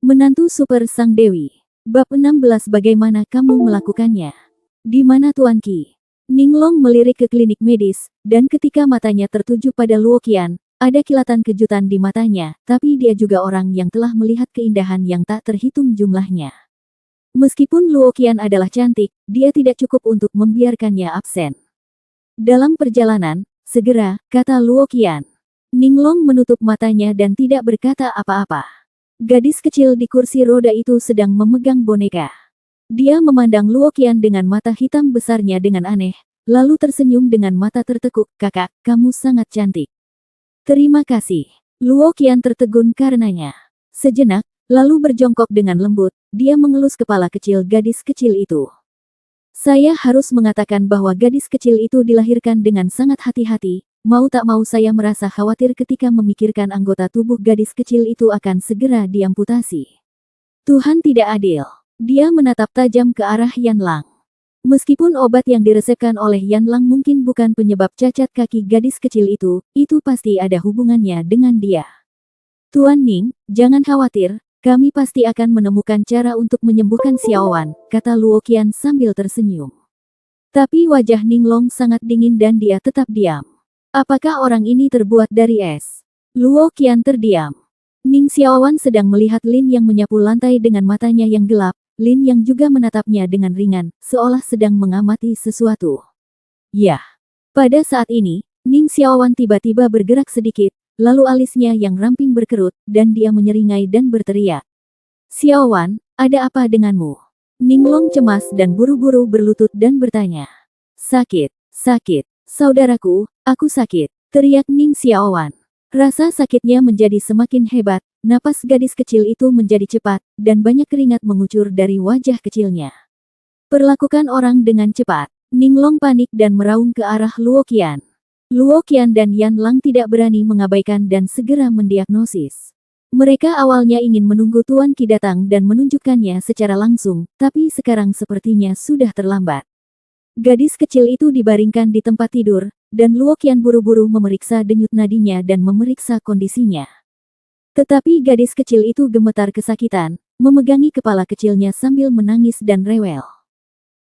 Menantu super sang dewi. Bab 16 bagaimana kamu melakukannya? Di mana Tuan Qi? Ninglong melirik ke klinik medis, dan ketika matanya tertuju pada Luo Qian, ada kilatan kejutan di matanya, tapi dia juga orang yang telah melihat keindahan yang tak terhitung jumlahnya. Meskipun Luo Qian adalah cantik, dia tidak cukup untuk membiarkannya absen. Dalam perjalanan, segera, kata Luo Qian. Ninglong menutup matanya dan tidak berkata apa-apa. Gadis kecil di kursi roda itu sedang memegang boneka. Dia memandang Luo Qian dengan mata hitam besarnya dengan aneh, lalu tersenyum dengan mata tertekuk. Kakak, kamu sangat cantik. Terima kasih. Luo Qian tertegun karenanya. Sejenak, lalu berjongkok dengan lembut, dia mengelus kepala kecil gadis kecil itu. Saya harus mengatakan bahwa gadis kecil itu dilahirkan dengan sangat hati-hati. Mau tak mau saya merasa khawatir ketika memikirkan anggota tubuh gadis kecil itu akan segera diamputasi. Tuhan tidak adil. Dia menatap tajam ke arah Yan Lang. Meskipun obat yang diresepkan oleh Yan Lang mungkin bukan penyebab cacat kaki gadis kecil itu pasti ada hubungannya dengan dia. Tuan Ning, jangan khawatir, kami pasti akan menemukan cara untuk menyembuhkan Xiaowan, kata Luo Qian sambil tersenyum. Tapi wajah Ninglong sangat dingin dan dia tetap diam. Apakah orang ini terbuat dari es? Luo Qian terdiam. Ning Xiaowan sedang melihat Lin yang menyapu lantai dengan matanya yang gelap, Lin yang juga menatapnya dengan ringan, seolah sedang mengamati sesuatu. Ya. Pada saat ini, Ning Xiaowan tiba-tiba bergerak sedikit, lalu alisnya yang ramping berkerut, dan dia menyeringai dan berteriak. Xiaowan, ada apa denganmu? Ninglong cemas dan buru-buru berlutut dan bertanya. Sakit, sakit. Saudaraku, aku sakit, teriak Ning Xiaowan. Rasa sakitnya menjadi semakin hebat, napas gadis kecil itu menjadi cepat, dan banyak keringat mengucur dari wajah kecilnya. Perlakukan orang dengan cepat. Ninglong panik dan meraung ke arah Luo Qian. Luo Qian dan Yan Lang tidak berani mengabaikan dan segera mendiagnosis. Mereka awalnya ingin menunggu Tuan Qi datang dan menunjukkannya secara langsung, tapi sekarang sepertinya sudah terlambat. Gadis kecil itu dibaringkan di tempat tidur, dan Luo Qian buru-buru memeriksa denyut nadinya dan memeriksa kondisinya. Tetapi gadis kecil itu gemetar kesakitan, memegangi kepala kecilnya sambil menangis dan rewel.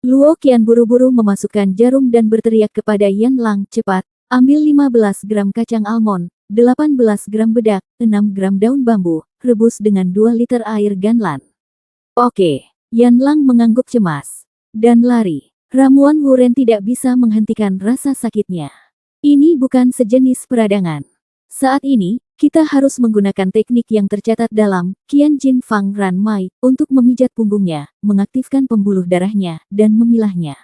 Luo Qian buru-buru memasukkan jarum dan berteriak kepada Yan Lang, cepat, ambil 15 gram kacang almond, 18 gram bedak, 6 gram daun bambu, rebus dengan 2 liter air ganlan. Oke, Yan Lang mengangguk cemas. Dan lari. Ramuan Wuren tidak bisa menghentikan rasa sakitnya. Ini bukan sejenis peradangan. Saat ini, kita harus menggunakan teknik yang tercatat dalam Qian Jin Fang Ran Mai untuk memijat punggungnya, mengaktifkan pembuluh darahnya, dan memilahnya.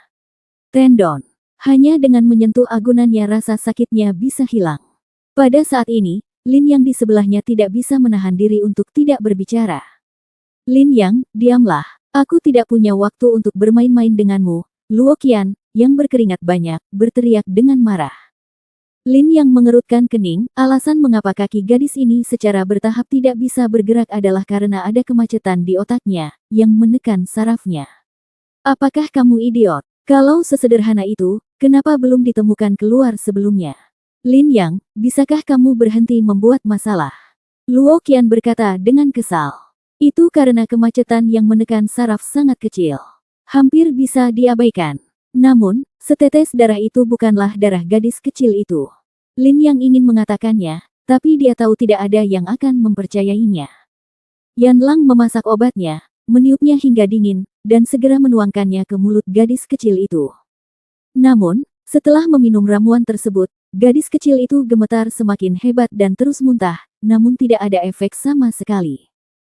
Tendon. Hanya dengan menyentuh agunannya rasa sakitnya bisa hilang. Pada saat ini, Lin yang di sebelahnya tidak bisa menahan diri untuk tidak berbicara. Lin Yang, diamlah. Aku tidak punya waktu untuk bermain-main denganmu. Luo Qian, yang berkeringat banyak, berteriak dengan marah. Lin yang mengerutkan kening, alasan mengapa kaki gadis ini secara bertahap tidak bisa bergerak adalah karena ada kemacetan di otaknya, yang menekan sarafnya. Apakah kamu idiot? Kalau sesederhana itu, kenapa belum ditemukan keluar sebelumnya? Lin Yang, bisakah kamu berhenti membuat masalah? Luo Qian berkata dengan kesal. Itu karena kemacetan yang menekan saraf sangat kecil. Hampir bisa diabaikan. Namun, setetes darah itu bukanlah darah gadis kecil itu. Lin yang ingin mengatakannya, tapi dia tahu tidak ada yang akan mempercayainya. Yan Lang memasak obatnya, meniupnya hingga dingin, dan segera menuangkannya ke mulut gadis kecil itu. Namun, setelah meminum ramuan tersebut, gadis kecil itu gemetar semakin hebat dan terus muntah, namun tidak ada efek sama sekali.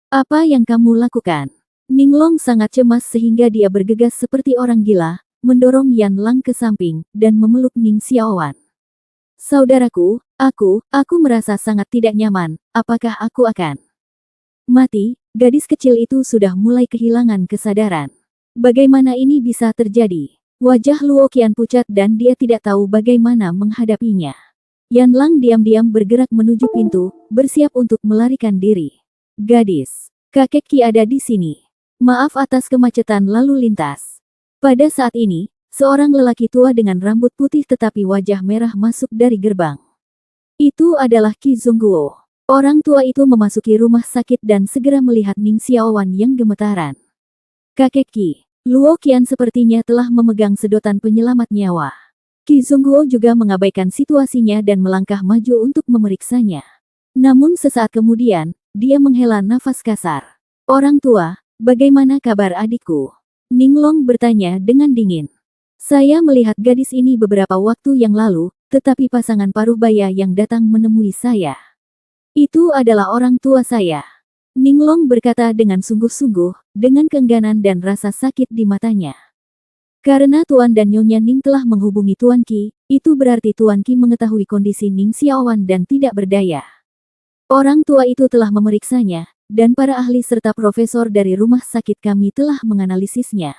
Apa yang kamu lakukan? Ninglong sangat cemas sehingga dia bergegas seperti orang gila, mendorong Yan Lang ke samping, dan memeluk Ning Xiaowan. Saudaraku, aku merasa sangat tidak nyaman, apakah aku akan mati? Gadis kecil itu sudah mulai kehilangan kesadaran. Bagaimana ini bisa terjadi? Wajah Luo Qian pucat dan dia tidak tahu bagaimana menghadapinya. Yan Lang diam-diam bergerak menuju pintu, bersiap untuk melarikan diri. Gadis, kakek Qi ada di sini. Maaf atas kemacetan lalu lintas. Pada saat ini, seorang lelaki tua dengan rambut putih tetapi wajah merah masuk dari gerbang. Itu adalah Qi Zongguo. Orang tua itu memasuki rumah sakit dan segera melihat Ning Xiaowan yang gemetaran. Kakek Qi, Luo Qian sepertinya telah memegang sedotan penyelamat nyawa. Qi Zongguo juga mengabaikan situasinya dan melangkah maju untuk memeriksanya. Namun sesaat kemudian, dia menghela nafas kasar. Orang tua, bagaimana kabar adikku? Ning Long bertanya dengan dingin. Saya melihat gadis ini beberapa waktu yang lalu, tetapi pasangan paruh baya yang datang menemui saya. Itu adalah orang tua saya. Ning Long berkata dengan sungguh-sungguh, dengan keengganan dan rasa sakit di matanya. Karena Tuan dan Nyonya Ning telah menghubungi Tuan Qi, itu berarti Tuan Qi mengetahui kondisi Ning Xiaowan dan tidak berdaya. Orang tua itu telah memeriksanya, dan para ahli serta profesor dari rumah sakit kami telah menganalisisnya.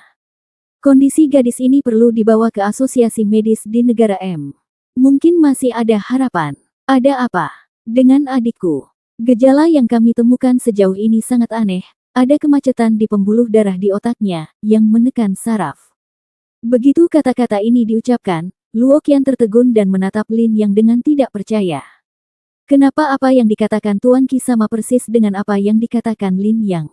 Kondisi gadis ini perlu dibawa ke asosiasi medis di negara M. Mungkin masih ada harapan. Ada apa? Dengan adikku. Gejala yang kami temukan sejauh ini sangat aneh. Ada kemacetan di pembuluh darah di otaknya, yang menekan saraf. Begitu kata-kata ini diucapkan, Luo Qian tertegun dan menatap Lin Yang dengan tidak percaya. Kenapa apa yang dikatakan Tuan Qi sama persis dengan apa yang dikatakan Lin Yang?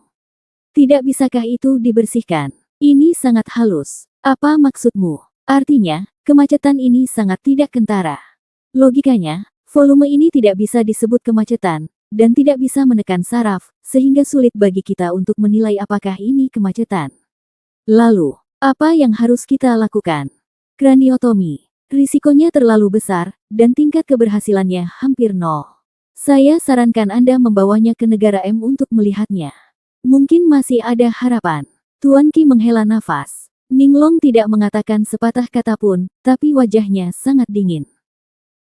Tidak bisakah itu dibersihkan? Ini sangat halus. Apa maksudmu? Artinya, kemacetan ini sangat tidak kentara. Logikanya, volume ini tidak bisa disebut kemacetan, dan tidak bisa menekan saraf, sehingga sulit bagi kita untuk menilai apakah ini kemacetan. Lalu, apa yang harus kita lakukan? Kraniotomi. Risikonya terlalu besar, dan tingkat keberhasilannya hampir nol. Saya sarankan Anda membawanya ke negara M untuk melihatnya. Mungkin masih ada harapan. Tuan Qi menghela nafas. Ning Long tidak mengatakan sepatah kata pun, tapi wajahnya sangat dingin.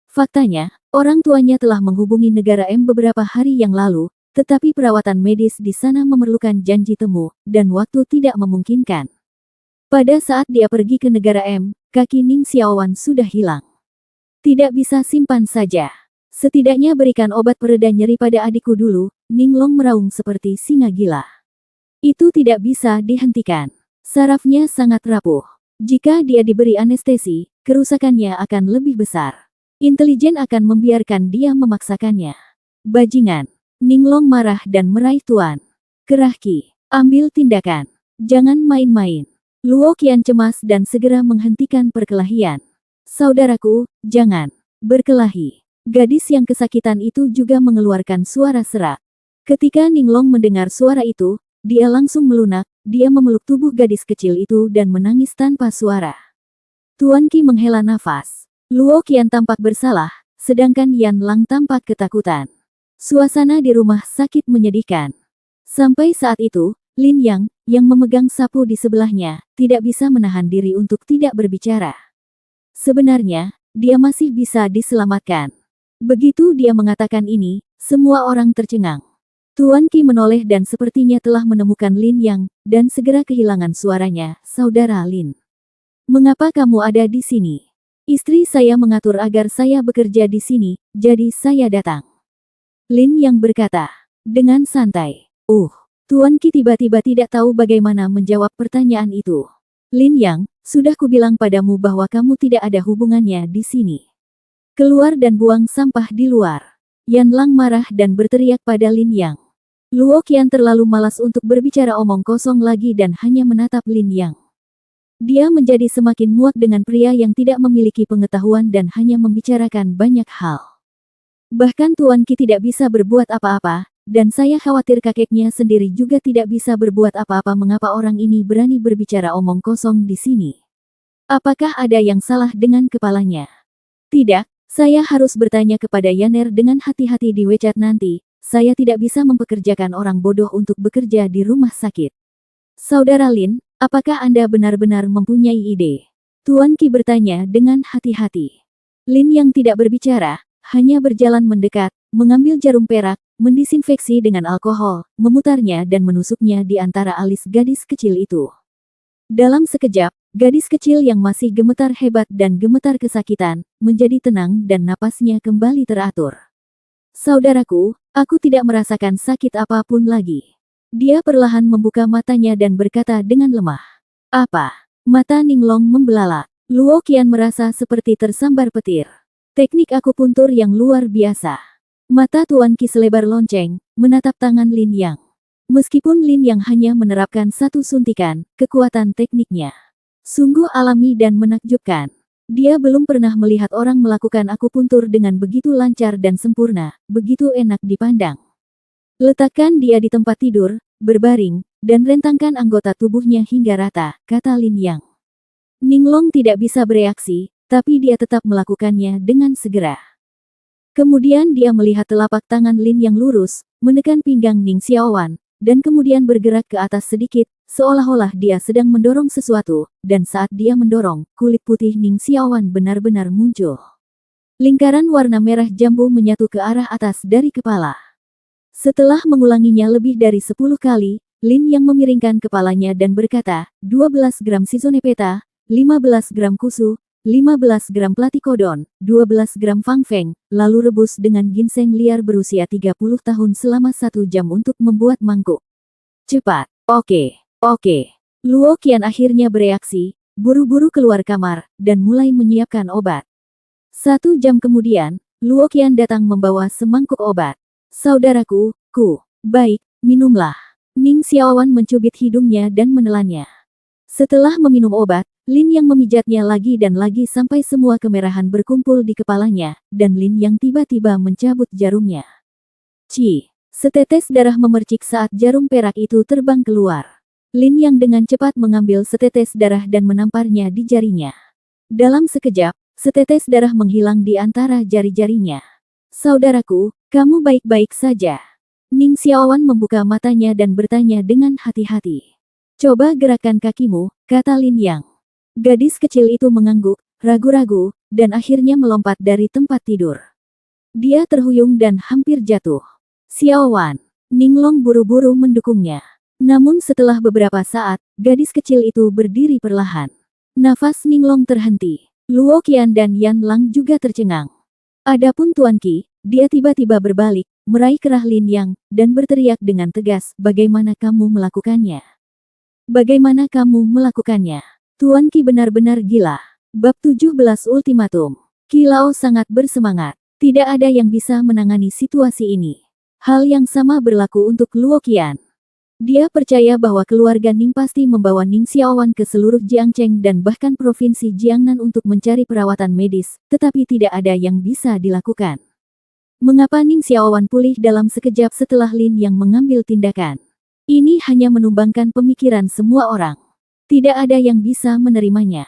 Faktanya, orang tuanya telah menghubungi negara M beberapa hari yang lalu, tetapi perawatan medis di sana memerlukan janji temu, dan waktu tidak memungkinkan. Pada saat dia pergi ke negara M, kaki Ning Xiaowan sudah hilang. Tidak bisa simpan saja. Setidaknya berikan obat pereda nyeri pada adikku dulu, Ning Long meraung seperti singa gila. Itu tidak bisa dihentikan. Sarafnya sangat rapuh. Jika dia diberi anestesi, kerusakannya akan lebih besar. Intelijen akan membiarkan dia memaksakannya. Bajingan. Ning Long marah dan meraih Tuan. Kerah Qi, ambil tindakan. Jangan main-main. Luo Qian cemas dan segera menghentikan perkelahian. Saudaraku, jangan berkelahi. Gadis yang kesakitan itu juga mengeluarkan suara serak. Ketika Ning Long mendengar suara itu, dia langsung melunak, dia memeluk tubuh gadis kecil itu dan menangis tanpa suara. Tuan Qi menghela nafas. Luo Qian tampak bersalah, sedangkan Yan Lang tampak ketakutan. Suasana di rumah sakit menyedihkan. Sampai saat itu, Lin Yang, yang memegang sapu di sebelahnya, tidak bisa menahan diri untuk tidak berbicara. Sebenarnya, dia masih bisa diselamatkan. Begitu dia mengatakan ini, semua orang tercengang. Tuan Qi menoleh dan sepertinya telah menemukan Lin Yang, dan segera kehilangan suaranya, Saudara Lin. Mengapa kamu ada di sini? Istri saya mengatur agar saya bekerja di sini, jadi saya datang. Lin Yang berkata, dengan santai. Tuan Qi tiba-tiba tidak tahu bagaimana menjawab pertanyaan itu. Lin Yang, sudah kubilang padamu bahwa kamu tidak ada hubungannya di sini. Keluar dan buang sampah di luar. Yan Lang marah dan berteriak pada Lin Yang. Luo Qian terlalu malas untuk berbicara omong kosong lagi dan hanya menatap Lin Yang. Dia menjadi semakin muak dengan pria yang tidak memiliki pengetahuan dan hanya membicarakan banyak hal. Bahkan Tuan Qi tidak bisa berbuat apa-apa, dan saya khawatir kakeknya sendiri juga tidak bisa berbuat apa-apa. Mengapa orang ini berani berbicara omong kosong di sini? Apakah ada yang salah dengan kepalanya? Tidak, saya harus bertanya kepada Yaner dengan hati-hati di WeChat nanti. Saya tidak bisa mempekerjakan orang bodoh untuk bekerja di rumah sakit. Saudara Lin, apakah Anda benar-benar mempunyai ide? Tuan Qi bertanya dengan hati-hati. Lin yang tidak berbicara, hanya berjalan mendekat, mengambil jarum perak, mendisinfeksi dengan alkohol, memutarnya dan menusuknya di antara alis gadis kecil itu. Dalam sekejap, gadis kecil yang masih gemetar hebat dan gemetar kesakitan, menjadi tenang dan napasnya kembali teratur. Saudaraku, aku tidak merasakan sakit apapun lagi. Dia perlahan membuka matanya dan berkata dengan lemah. Apa? Mata Ning Long membelalak. Luo Qian merasa seperti tersambar petir. Teknik akupuntur yang luar biasa. Mata Tuan Qi selebar lonceng, menatap tangan Lin Yang. Meskipun Lin Yang hanya menerapkan satu suntikan, kekuatan tekniknya sungguh alami dan menakjubkan. Dia belum pernah melihat orang melakukan akupuntur dengan begitu lancar dan sempurna, begitu enak dipandang. Letakkan dia di tempat tidur, berbaring, dan rentangkan anggota tubuhnya hingga rata, kata Lin Yang. Ninglong tidak bisa bereaksi, tapi dia tetap melakukannya dengan segera. Kemudian dia melihat telapak tangan Lin Yang lurus, menekan pinggang Ning Xiaowan, dan kemudian bergerak ke atas sedikit, seolah-olah dia sedang mendorong sesuatu, dan saat dia mendorong, kulit putih Ning Xiaowan benar-benar muncul. Lingkaran warna merah jambu menyatu ke arah atas dari kepala. Setelah mengulanginya lebih dari 10 kali, Lin Yang memiringkan kepalanya dan berkata, 12 gram Sizonepeta, 15 gram kusu, 15 gram platikodon, 12 gram fangfeng, lalu rebus dengan ginseng liar berusia 30 tahun selama 1 jam untuk membuat mangkuk. Cepat. Oke. Luo Qian akhirnya bereaksi, buru-buru keluar kamar, dan mulai menyiapkan obat. 1 jam kemudian, Luo Qian datang membawa semangkuk obat. Saudaraku, baik, minumlah. Ning Xiaowan mencubit hidungnya dan menelannya. Setelah meminum obat, Lin Yang memijatnya lagi dan lagi sampai semua kemerahan berkumpul di kepalanya, dan Lin Yang tiba-tiba mencabut jarumnya. Setetes darah memercik saat jarum perak itu terbang keluar. Lin Yang dengan cepat mengambil setetes darah dan menamparnya di jarinya. Dalam sekejap, setetes darah menghilang di antara jari-jarinya. Saudaraku, kamu baik-baik saja. Ning Xiaowan membuka matanya dan bertanya dengan hati-hati. Coba gerakan kakimu, kata Lin Yang. Gadis kecil itu mengangguk, ragu-ragu, dan akhirnya melompat dari tempat tidur. Dia terhuyung dan hampir jatuh. Xiaowan, Ninglong buru-buru mendukungnya. Namun setelah beberapa saat, gadis kecil itu berdiri perlahan. Nafas Ninglong terhenti. Luo Qian dan Yan Lang juga tercengang. Adapun Tuan Qi, dia tiba-tiba berbalik, meraih kerah Lin Yang, dan berteriak dengan tegas, bagaimana kamu melakukannya? Bagaimana kamu melakukannya? Tuan Qi benar-benar gila. Bab 17 Ultimatum. Qi Lao sangat bersemangat. Tidak ada yang bisa menangani situasi ini. Hal yang sama berlaku untuk Luo Qian. Dia percaya bahwa keluarga Ning pasti membawa Ning Xiaowan ke seluruh Jiangcheng dan bahkan provinsi Jiangnan untuk mencari perawatan medis, tetapi tidak ada yang bisa dilakukan. Mengapa Ning Xiaowan pulih dalam sekejap setelah Lin Yang mengambil tindakan? Ini hanya menumbangkan pemikiran semua orang. Tidak ada yang bisa menerimanya.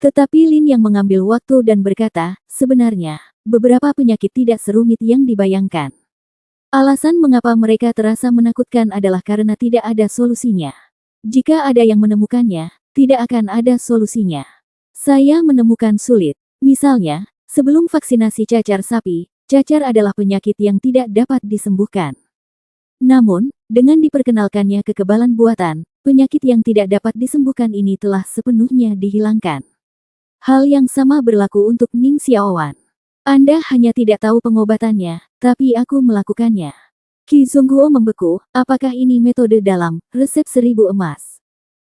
Tetapi Lin Yang mengambil waktu dan berkata, sebenarnya, beberapa penyakit tidak serumit yang dibayangkan. Alasan mengapa mereka terasa menakutkan adalah karena tidak ada solusinya. Jika ada yang menemukannya, tidak akan ada solusinya. Saya menemukan sulit. Misalnya, sebelum vaksinasi cacar sapi, cacar adalah penyakit yang tidak dapat disembuhkan. Namun, dengan diperkenalkannya kekebalan buatan, penyakit yang tidak dapat disembuhkan ini telah sepenuhnya dihilangkan. Hal yang sama berlaku untuk Ning Xiaowan. Anda hanya tidak tahu pengobatannya, tapi aku melakukannya. Qi Zongguo membeku, apakah ini metode dalam resep 1000 emas?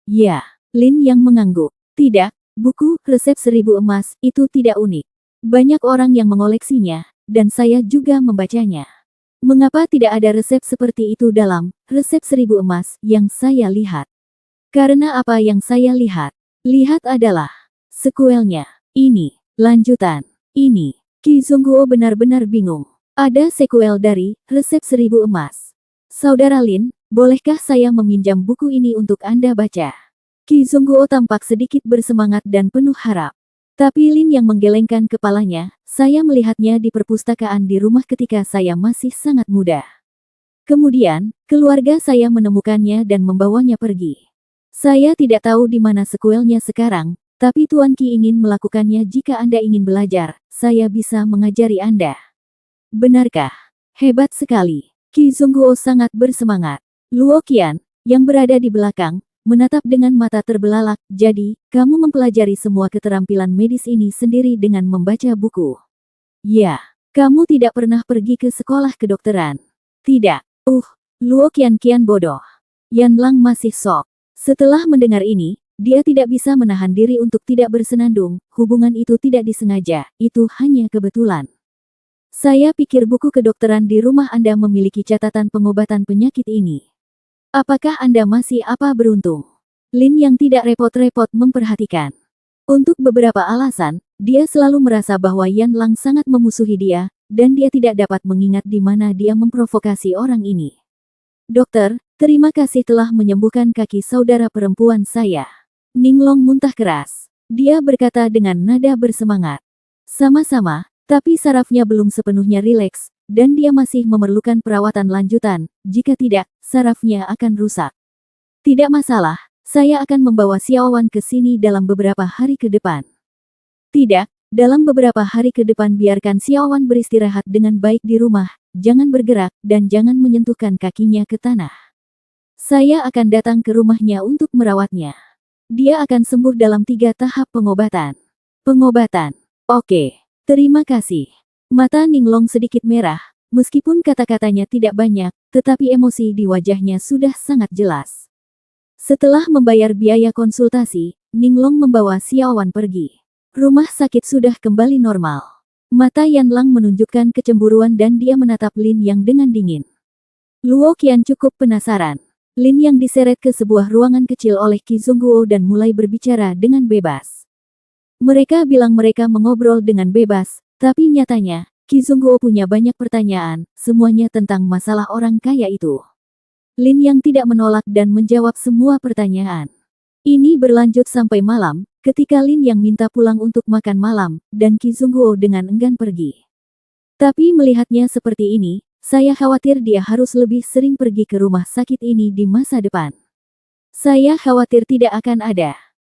Ya, Lin Yang mengangguk. Tidak, buku resep 1000 emas itu tidak unik. Banyak orang yang mengoleksinya, dan saya juga membacanya. Mengapa tidak ada resep seperti itu dalam resep 1000 emas yang saya lihat? Karena apa yang saya lihat adalah sekuelnya. Ini, lanjutan. Ini. Qi Zongguo benar-benar bingung. Ada sekuel dari resep 1000 emas. Saudara Lin, bolehkah saya meminjam buku ini untuk Anda baca? Qi Zongguo tampak sedikit bersemangat dan penuh harap. Tapi Lin yang menggelengkan kepalanya, saya melihatnya di perpustakaan di rumah ketika saya masih sangat muda. Kemudian, keluarga saya menemukannya dan membawanya pergi. Saya tidak tahu di mana sekuelnya sekarang, tapi Tuan Qi ingin melakukannya jika Anda ingin belajar, saya bisa mengajari Anda. Benarkah? Hebat sekali. Qi Zongguo sangat bersemangat. Luo Qian, yang berada di belakang, menatap dengan mata terbelalak, jadi, kamu mempelajari semua keterampilan medis ini sendiri dengan membaca buku. Ya, kamu tidak pernah pergi ke sekolah kedokteran. Tidak. Luo Qian kian bodoh. Yan Lang masih shock. Setelah mendengar ini, dia tidak bisa menahan diri untuk tidak bersenandung, hubungan itu tidak disengaja, itu hanya kebetulan. Saya pikir buku kedokteran di rumah Anda memiliki catatan pengobatan penyakit ini. Apakah Anda masih beruntung? Lin yang tidak repot-repot memperhatikan. Untuk beberapa alasan, dia selalu merasa bahwa Yan Lang sangat memusuhi dia, dan dia tidak dapat mengingat di mana dia memprovokasi orang ini. Dokter, terima kasih telah menyembuhkan kaki saudara perempuan saya. Ninglong muntah keras. Dia berkata dengan nada bersemangat. Sama-sama, tapi sarafnya belum sepenuhnya rileks, dan dia masih memerlukan perawatan lanjutan. Jika tidak, sarafnya akan rusak. Tidak masalah, saya akan membawa Xiaowan ke sini dalam beberapa hari ke depan. Tidak, dalam beberapa hari ke depan biarkan Xiaowan beristirahat dengan baik di rumah, jangan bergerak, dan jangan menyentuhkan kakinya ke tanah. Saya akan datang ke rumahnya untuk merawatnya. Dia akan sembuh dalam 3 tahap pengobatan. Pengobatan. Oke, terima kasih. Mata Ninglong sedikit merah, meskipun kata-katanya tidak banyak, tetapi emosi di wajahnya sudah sangat jelas. Setelah membayar biaya konsultasi, Ninglong membawa Xiaowan pergi. Rumah sakit sudah kembali normal. Mata Yan Lang menunjukkan kecemburuan dan dia menatap Lin Yang dengan dingin. Luo Qian cukup penasaran. Lin Yang diseret ke sebuah ruangan kecil oleh Qi Zhongguo dan mulai berbicara dengan bebas. Mereka bilang mereka mengobrol dengan bebas, tapi nyatanya, Qi Zhongguo punya banyak pertanyaan, semuanya tentang masalah orang kaya itu. Lin Yang tidak menolak dan menjawab semua pertanyaan. Ini berlanjut sampai malam, ketika Lin Yang minta pulang untuk makan malam, dan Qi Zhongguo dengan enggan pergi. Tapi melihatnya seperti ini, saya khawatir dia harus lebih sering pergi ke rumah sakit ini di masa depan. Saya khawatir tidak akan ada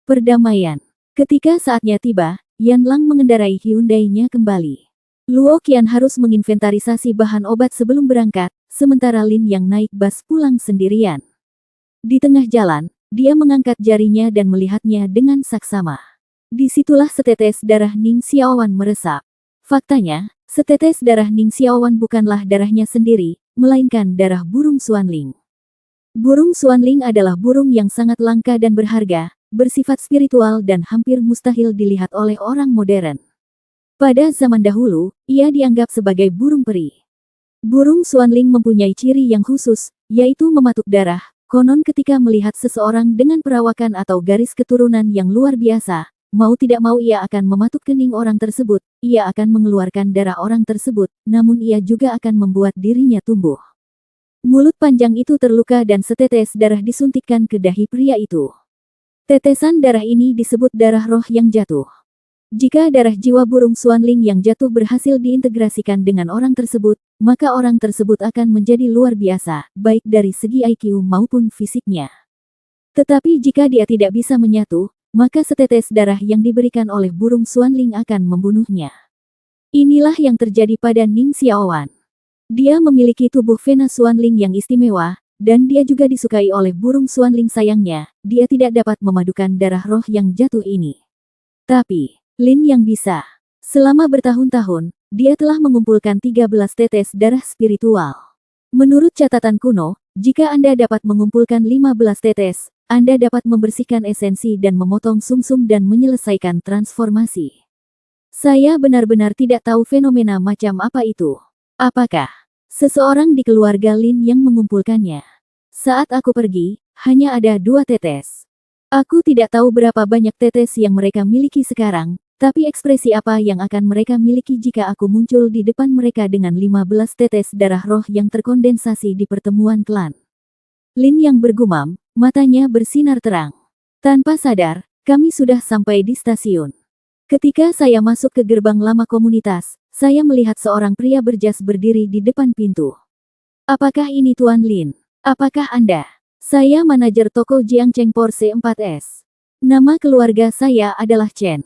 perdamaian. Ketika saatnya tiba, Yan Lang mengendarai Hyundai-nya kembali. Luo Qian harus menginventarisasi bahan obat sebelum berangkat, sementara Lin Yang naik bus pulang sendirian. Di tengah jalan, dia mengangkat jarinya dan melihatnya dengan saksama. Disitulah setetes darah Ning Xiaowan meresap. Faktanya, setetes darah Ning Xiaowan bukanlah darahnya sendiri, melainkan darah burung Xuanling. Burung Xuanling adalah burung yang sangat langka dan berharga, bersifat spiritual dan hampir mustahil dilihat oleh orang modern. Pada zaman dahulu, ia dianggap sebagai burung peri. Burung Xuanling mempunyai ciri yang khusus, yaitu mematuk darah. Konon ketika melihat seseorang dengan perawakan atau garis keturunan yang luar biasa, mau tidak mau ia akan mematuk kening orang tersebut, ia akan mengeluarkan darah orang tersebut, namun ia juga akan membuat dirinya tumbuh. Mulut panjang itu terluka dan setetes darah disuntikkan ke dahi pria itu. Tetesan darah ini disebut darah roh yang jatuh. Jika darah jiwa burung Xuanling yang jatuh berhasil diintegrasikan dengan orang tersebut, maka orang tersebut akan menjadi luar biasa, baik dari segi IQ maupun fisiknya. Tetapi jika dia tidak bisa menyatu, maka setetes darah yang diberikan oleh burung Xuanling akan membunuhnya. Inilah yang terjadi pada Ning Xiaowan. Dia memiliki tubuh vena Xuanling yang istimewa, dan dia juga disukai oleh burung Xuanling. Sayangnya, dia tidak dapat memadukan darah roh yang jatuh ini. Tapi, Lin Yang bisa. Selama bertahun-tahun, dia telah mengumpulkan 13 tetes darah spiritual. Menurut catatan kuno, jika Anda dapat mengumpulkan 15 tetes, Anda dapat membersihkan esensi dan memotong sumsum dan menyelesaikan transformasi. Saya benar-benar tidak tahu fenomena macam apa itu. Apakah seseorang di keluarga Lin yang mengumpulkannya? Saat aku pergi, hanya ada 2 tetes. Aku tidak tahu berapa banyak tetes yang mereka miliki sekarang, tapi ekspresi apa yang akan mereka miliki jika aku muncul di depan mereka dengan 15 tetes darah roh yang terkondensasi di pertemuan klan. Lin yang bergumam, matanya bersinar terang. Tanpa sadar, kami sudah sampai di stasiun. Ketika saya masuk ke gerbang lama komunitas, saya melihat seorang pria berjas berdiri di depan pintu. Apakah ini Tuan Lin? Apakah Anda? Saya manajer toko Jiangcheng Porsche 4S. Nama keluarga saya adalah Chen.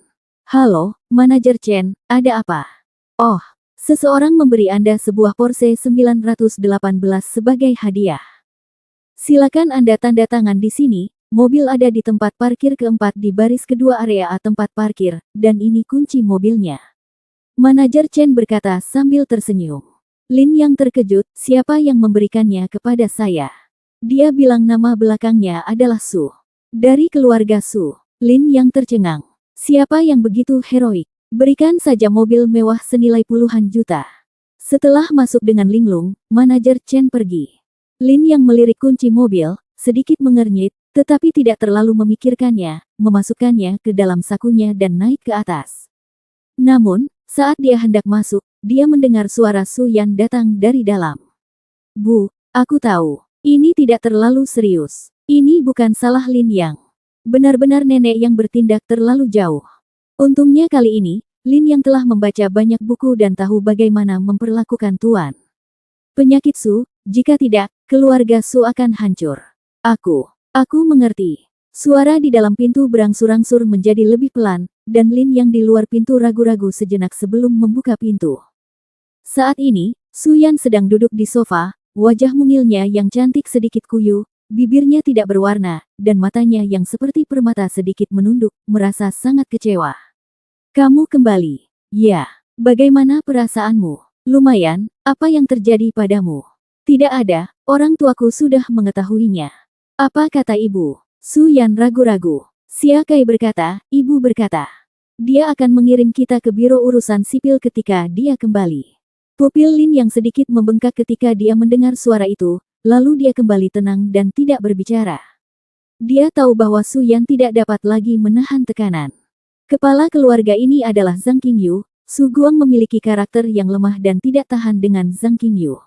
Halo, manajer Chen, ada apa? Oh, seseorang memberi Anda sebuah Porsche 918 sebagai hadiah. Silakan Anda tanda tangan di sini, mobil ada di tempat parkir keempat di baris kedua area A tempat parkir, dan ini kunci mobilnya. Manajer Chen berkata sambil tersenyum. Lin yang terkejut, siapa yang memberikannya kepada saya? Dia bilang nama belakangnya adalah Su. Dari keluarga Su. Lin yang tercengang. Siapa yang begitu heroik? Berikan saja mobil mewah senilai puluhan juta. Setelah masuk dengan linglung, manajer Chen pergi. Lin yang melirik kunci mobil, sedikit mengernyit, tetapi tidak terlalu memikirkannya, memasukkannya ke dalam sakunya dan naik ke atas. Namun, saat dia hendak masuk, dia mendengar suara Su Yan datang dari dalam. Bu, aku tahu. Ini tidak terlalu serius. Ini bukan salah Lin Yang. Benar-benar nenek yang bertindak terlalu jauh. Untungnya kali ini, Lin Yang telah membaca banyak buku dan tahu bagaimana memperlakukan tuan. Penyakit Su, jika tidak, keluarga Su akan hancur. Aku mengerti. Suara di dalam pintu berangsur-angsur menjadi lebih pelan, dan Lin Yang di luar pintu ragu-ragu sejenak sebelum membuka pintu. Saat ini, Su Yan sedang duduk di sofa, wajah mungilnya yang cantik sedikit kuyu, bibirnya tidak berwarna, dan matanya yang seperti permata sedikit menunduk, merasa sangat kecewa. Kamu kembali. Ya, bagaimana perasaanmu? Lumayan, apa yang terjadi padamu? Tidak ada, orang tuaku sudah mengetahuinya. Apa kata ibu? Su Yan ragu-ragu. Xia Kai berkata, ibu berkata. Dia akan mengirim kita ke biro urusan sipil ketika dia kembali. Pupil Lin yang sedikit membengkak ketika dia mendengar suara itu, lalu dia kembali tenang dan tidak berbicara. Dia tahu bahwa Su Yan tidak dapat lagi menahan tekanan. Kepala keluarga ini adalah Zhang Qingyu. Su Guang memiliki karakter yang lemah dan tidak tahan dengan Zhang Qingyu.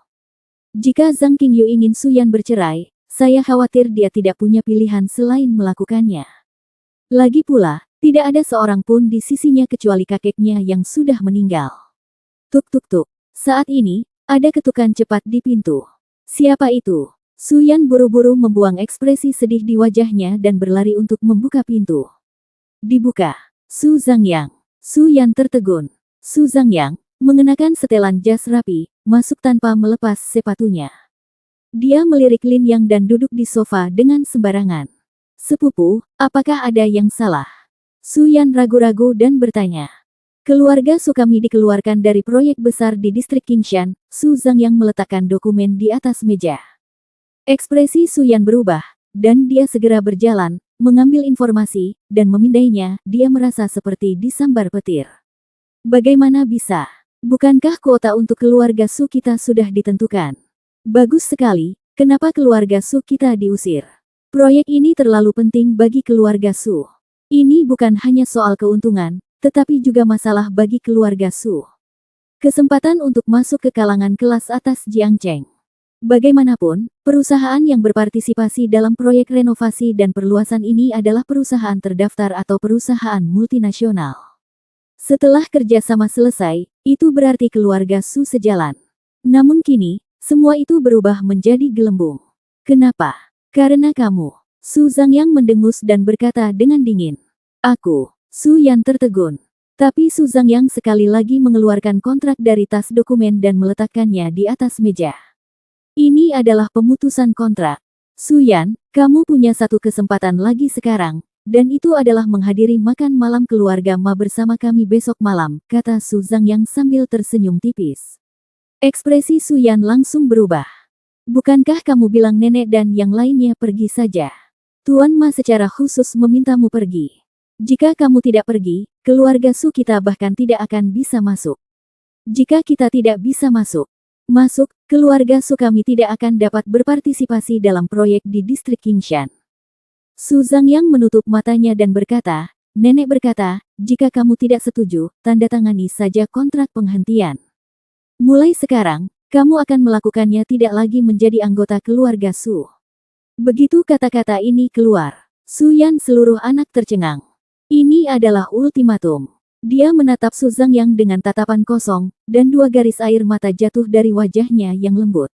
Jika Zhang Qingyu ingin Su Yan bercerai, saya khawatir dia tidak punya pilihan selain melakukannya. Lagi pula, tidak ada seorang pun di sisinya kecuali kakeknya yang sudah meninggal. Tuk tuk tuk. Saat ini, ada ketukan cepat di pintu. Siapa itu? Su Yan buru-buru membuang ekspresi sedih di wajahnya dan berlari untuk membuka pintu. Dibuka. Su Zhangyang. Su Yan tertegun. Su Zhangyang, mengenakan setelan jas rapi, masuk tanpa melepas sepatunya. Dia melirik Lin Yang dan duduk di sofa dengan sembarangan. Sepupu, apakah ada yang salah? Su Yan ragu-ragu dan bertanya. Keluarga Su kami dikeluarkan dari proyek besar di distrik Qingshan. Su Zhangyang meletakkan dokumen di atas meja. Ekspresi Su Yan berubah, dan dia segera berjalan, mengambil informasi, dan memindainya. Dia merasa seperti disambar petir. Bagaimana bisa? Bukankah kuota untuk keluarga Su kita sudah ditentukan? Bagus sekali, kenapa keluarga Su kita diusir? Proyek ini terlalu penting bagi keluarga Su. Ini bukan hanya soal keuntungan, tetapi juga masalah bagi keluarga Su. Kesempatan untuk masuk ke kalangan kelas atas Jiangcheng. Bagaimanapun, perusahaan yang berpartisipasi dalam proyek renovasi dan perluasan ini adalah perusahaan terdaftar atau perusahaan multinasional. Setelah kerjasama selesai, itu berarti keluarga Su sejalan. Namun kini, semua itu berubah menjadi gelembung. Kenapa? Karena kamu. Su Zhangyang mendengus dan berkata dengan dingin. Aku. Su Yan tertegun. Tapi Su Zhangyang sekali lagi mengeluarkan kontrak dari tas dokumen dan meletakkannya di atas meja. Ini adalah pemutusan kontrak. Su Yan, kamu punya satu kesempatan lagi sekarang, dan itu adalah menghadiri makan malam keluarga Ma bersama kami besok malam, kata Su Zhangyang sambil tersenyum tipis. Ekspresi Su Yan langsung berubah. Bukankah kamu bilang nenek dan yang lainnya pergi saja? Tuan Ma secara khusus memintamu pergi. Jika kamu tidak pergi, keluarga Su kita bahkan tidak akan bisa masuk. Jika kita tidak bisa masuk, keluarga Su kami tidak akan dapat berpartisipasi dalam proyek di distrik Qingshan. Su Zhangyang menutup matanya dan berkata, nenek berkata, jika kamu tidak setuju, tanda tangani saja kontrak penghentian. Mulai sekarang, kamu akan melakukannya tidak lagi menjadi anggota keluarga Su. Begitu kata-kata ini keluar, Su Yan seluruh anak tercengang. Ini adalah ultimatum. Dia menatap Su Zhangyang dengan tatapan kosong, dan dua garis air mata jatuh dari wajahnya yang lembut.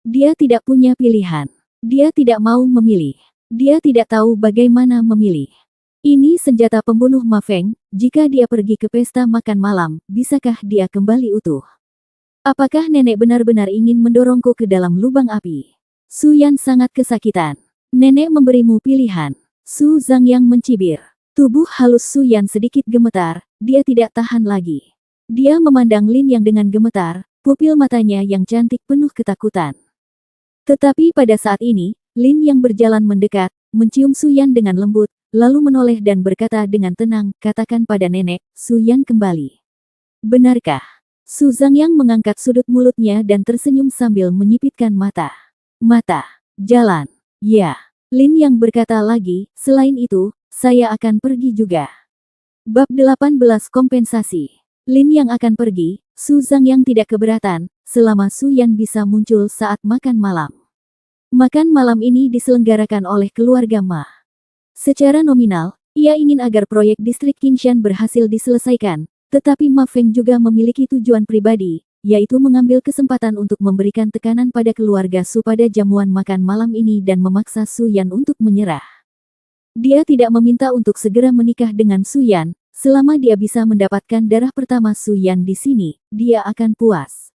Dia tidak punya pilihan. Dia tidak mau memilih. Dia tidak tahu bagaimana memilih. Ini senjata pembunuh Ma Feng. Jika dia pergi ke pesta makan malam, bisakah dia kembali utuh? Apakah nenek benar-benar ingin mendorongku ke dalam lubang api? Su Yan sangat kesakitan. Nenek memberimu pilihan. Su Zhangyang mencibir. Tubuh halus Su Yan sedikit gemetar, dia tidak tahan lagi. Dia memandang Lin Yang dengan gemetar, pupil matanya yang cantik penuh ketakutan. Tetapi pada saat ini, Lin Yang berjalan mendekat, mencium Su Yan dengan lembut, lalu menoleh dan berkata dengan tenang, katakan pada nenek, Su Yan kembali. Benarkah? Su Zangyang mengangkat sudut mulutnya dan tersenyum sambil menyipitkan mata. Mata. Jalan. Ya. Lin yang berkata lagi, selain itu, saya akan pergi juga. Bab 18 Kompensasi. Lin yang akan pergi, Su Zangyang tidak keberatan, selama Su Yan bisa muncul saat makan malam. Makan malam ini diselenggarakan oleh keluarga Ma. Secara nominal, ia ingin agar proyek distrik Qingshan berhasil diselesaikan, tetapi Ma Feng juga memiliki tujuan pribadi, yaitu mengambil kesempatan untuk memberikan tekanan pada keluarga Su pada jamuan makan malam ini dan memaksa Su Yan untuk menyerah. Dia tidak meminta untuk segera menikah dengan Su Yan, selama dia bisa mendapatkan darah pertama Su Yan di sini, dia akan puas.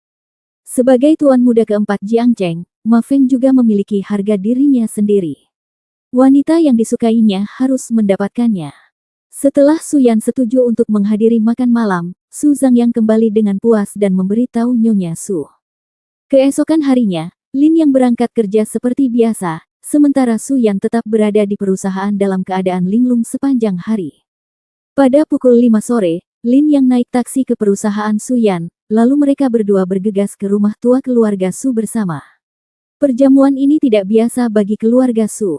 Sebagai tuan muda keempat Jiang Cheng, Ma Feng juga memiliki harga dirinya sendiri. Wanita yang disukainya harus mendapatkannya. Setelah Su Yan setuju untuk menghadiri makan malam, Su Zangyang kembali dengan puas dan memberitahu Nyonya Su. Keesokan harinya, Lin yang berangkat kerja seperti biasa, sementara Su Yan tetap berada di perusahaan dalam keadaan linglung sepanjang hari. Pada pukul 5 sore, Lin yang naik taksi ke perusahaan Su Yan, lalu mereka berdua bergegas ke rumah tua keluarga Su bersama. Perjamuan ini tidak biasa bagi keluarga Su.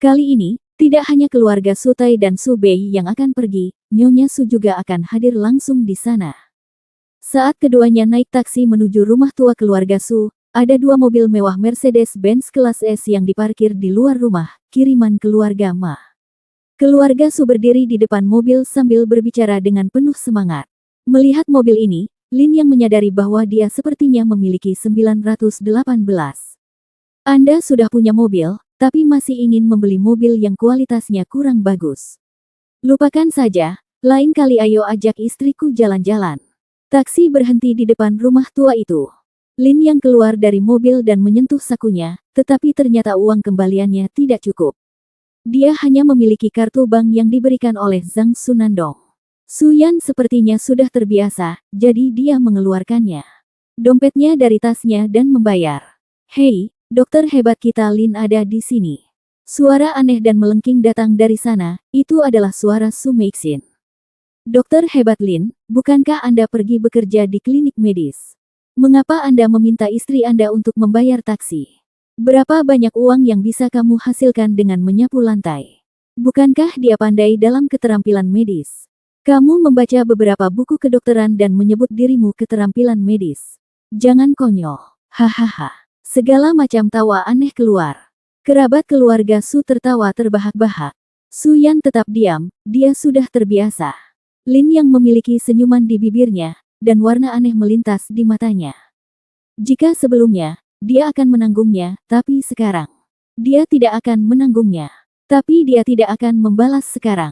Kali ini, tidak hanya keluarga Su Tai dan Su Bei yang akan pergi, Nyonya Su juga akan hadir langsung di sana. Saat keduanya naik taksi menuju rumah tua keluarga Su, ada dua mobil mewah Mercedes-Benz kelas S yang diparkir di luar rumah, kiriman keluarga Ma. Keluarga Su berdiri di depan mobil sambil berbicara dengan penuh semangat. Melihat mobil ini, Lin yang menyadari bahwa dia sepertinya memiliki 918. Anda sudah punya mobil, tapi masih ingin membeli mobil yang kualitasnya kurang bagus. Lupakan saja, lain kali ayo ajak istriku jalan-jalan. Taksi berhenti di depan rumah tua itu. Lin yang keluar dari mobil dan menyentuh sakunya, tetapi ternyata uang kembaliannya tidak cukup. Dia hanya memiliki kartu bank yang diberikan oleh Zhang Sunandong. Su Yan sepertinya sudah terbiasa, jadi dia mengeluarkannya. Dompetnya dari tasnya dan membayar. Hei, dokter hebat kita Lin ada di sini. Suara aneh dan melengking datang dari sana, itu adalah suara Su Meixin. Dokter hebat Lin, bukankah Anda pergi bekerja di klinik medis? Mengapa Anda meminta istri Anda untuk membayar taksi? Berapa banyak uang yang bisa kamu hasilkan dengan menyapu lantai? Bukankah dia pandai dalam keterampilan medis? Kamu membaca beberapa buku kedokteran dan menyebut dirimu keterampilan medis. Jangan konyol. Hahaha. Segala macam tawa aneh keluar. Kerabat keluarga Su tertawa terbahak-bahak. Su Yan tetap diam, dia sudah terbiasa. Lin yang memiliki senyuman di bibirnya, dan warna aneh melintas di matanya. Jika sebelumnya, dia akan menanggungnya, tapi sekarang. Dia tidak akan menanggungnya. Tapi dia tidak akan membalas sekarang.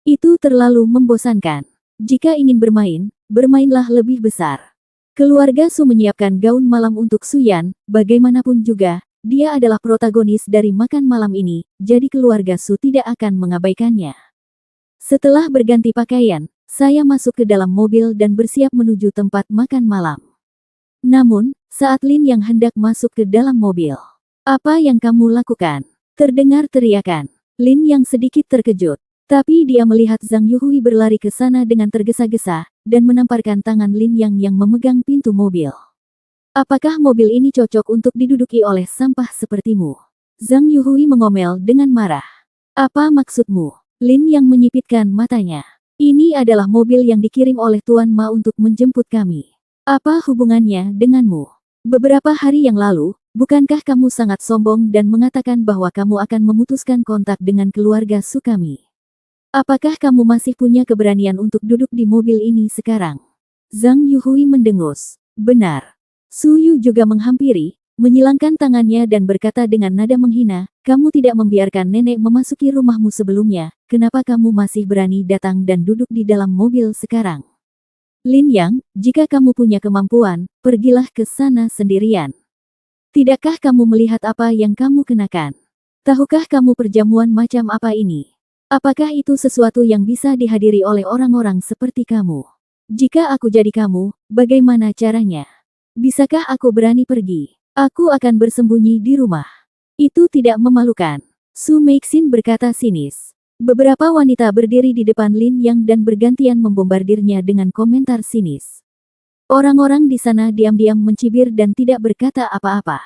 Itu terlalu membosankan. Jika ingin bermain, bermainlah lebih besar. Keluarga Su menyiapkan gaun malam untuk Su Yan, bagaimanapun juga, dia adalah protagonis dari makan malam ini, jadi keluarga Su tidak akan mengabaikannya. Setelah berganti pakaian, saya masuk ke dalam mobil dan bersiap menuju tempat makan malam. Namun, saat Lin yang hendak masuk ke dalam mobil, apa yang kamu lakukan? Terdengar teriakan. Lin yang sedikit terkejut. Tapi dia melihat Zhang Yuhui berlari ke sana dengan tergesa-gesa, dan menamparkan tangan Lin yang memegang pintu mobil. Apakah mobil ini cocok untuk diduduki oleh sampah sepertimu? Zhang Yuhui mengomel dengan marah. Apa maksudmu? Lin yang menyipitkan matanya. Ini adalah mobil yang dikirim oleh Tuan Ma untuk menjemput kami. Apa hubungannya denganmu? Beberapa hari yang lalu, bukankah kamu sangat sombong dan mengatakan bahwa kamu akan memutuskan kontak dengan keluarga Su kami? Apakah kamu masih punya keberanian untuk duduk di mobil ini sekarang? Zhang Yuhui mendengus. Benar. Su Yu juga menghampiri, menyilangkan tangannya dan berkata dengan nada menghina, kamu tidak membiarkan nenek memasuki rumahmu sebelumnya, kenapa kamu masih berani datang dan duduk di dalam mobil sekarang? Lin Yang, jika kamu punya kemampuan, pergilah ke sana sendirian. Tidakkah kamu melihat apa yang kamu kenakan? Tahukah kamu perjamuan macam apa ini? Apakah itu sesuatu yang bisa dihadiri oleh orang-orang seperti kamu? Jika aku jadi kamu, bagaimana caranya? Bisakah aku berani pergi? Aku akan bersembunyi di rumah. Itu tidak memalukan. Su Meixin berkata sinis. Beberapa wanita berdiri di depan Lin Yang dan bergantian membombardirnya dengan komentar sinis. Orang-orang di sana diam-diam mencibir dan tidak berkata apa-apa.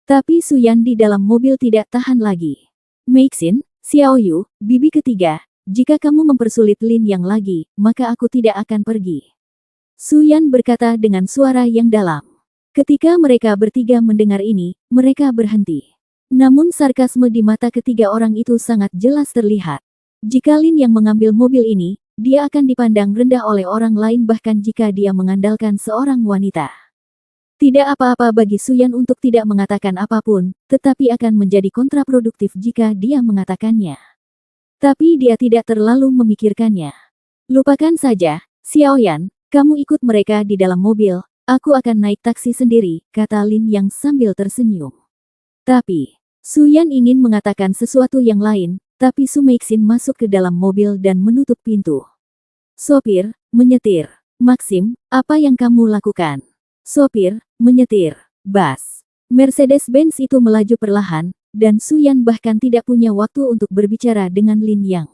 Tapi Suyan di dalam mobil tidak tahan lagi. Maxin, Xiaoyu, bibi ketiga, jika kamu mempersulit Lin Yang lagi, maka aku tidak akan pergi. Suyan berkata dengan suara yang dalam. Ketika mereka bertiga mendengar ini, mereka berhenti. Namun sarkasme di mata ketiga orang itu sangat jelas terlihat. Jika Lin yang mengambil mobil ini, dia akan dipandang rendah oleh orang lain bahkan jika dia mengandalkan seorang wanita. Tidak apa-apa bagi Suyan untuk tidak mengatakan apapun, tetapi akan menjadi kontraproduktif jika dia mengatakannya. Tapi dia tidak terlalu memikirkannya. Lupakan saja, Xiaoyan, kamu ikut mereka di dalam mobil, aku akan naik taksi sendiri, kata Lin yang sambil tersenyum. Tapi, Suyan ingin mengatakan sesuatu yang lain, tapi Su Meixin masuk ke dalam mobil dan menutup pintu. Sopir, menyetir. Maxim, apa yang kamu lakukan? Sopir, menyetir. Bas. Mercedes-Benz itu melaju perlahan, dan Suyan bahkan tidak punya waktu untuk berbicara dengan Lin Yang.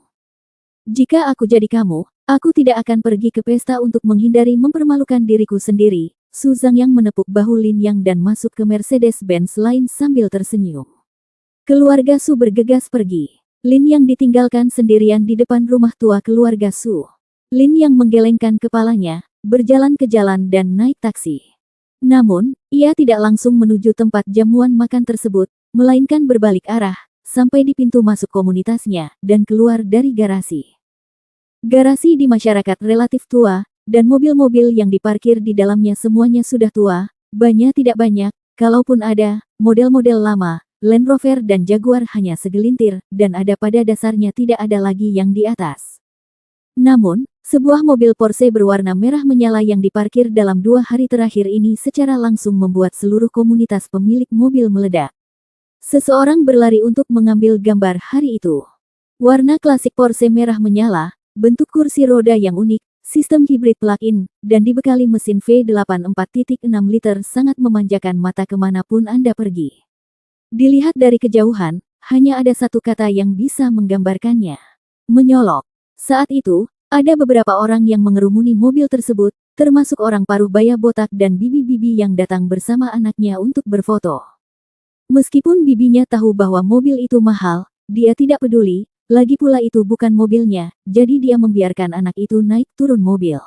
Jika aku jadi kamu, aku tidak akan pergi ke pesta untuk menghindari mempermalukan diriku sendiri. Su Zhangyang menepuk bahu Lin Yang dan masuk ke Mercedes-Benz lain sambil tersenyum. Keluarga Su bergegas pergi. Lin Yang ditinggalkan sendirian di depan rumah tua keluarga Su. Lin Yang menggelengkan kepalanya, berjalan ke jalan dan naik taksi. Namun, ia tidak langsung menuju tempat jamuan makan tersebut, melainkan berbalik arah, sampai di pintu masuk komunitasnya, dan keluar dari garasi. Garasi di masyarakat relatif tua, dan mobil-mobil yang diparkir di dalamnya semuanya sudah tua, bannya tidak banyak, kalaupun ada, model-model lama, Land Rover dan Jaguar hanya segelintir, dan ada pada dasarnya tidak ada lagi yang di atas. Namun, sebuah mobil Porsche berwarna merah menyala yang diparkir dalam 2 hari terakhir ini secara langsung membuat seluruh komunitas pemilik mobil meledak. Seseorang berlari untuk mengambil gambar hari itu. Warna klasik Porsche merah menyala, bentuk kursi roda yang unik, sistem hibrid plug-in, dan dibekali mesin V8 4.6 liter sangat memanjakan mata kemanapun Anda pergi. Dilihat dari kejauhan, hanya ada satu kata yang bisa menggambarkannya. Menyolok. Saat itu, ada beberapa orang yang mengerumuni mobil tersebut, termasuk orang paruh baya botak dan bibi-bibi yang datang bersama anaknya untuk berfoto. Meskipun bibinya tahu bahwa mobil itu mahal, dia tidak peduli, lagi pula itu bukan mobilnya, jadi dia membiarkan anak itu naik turun mobil.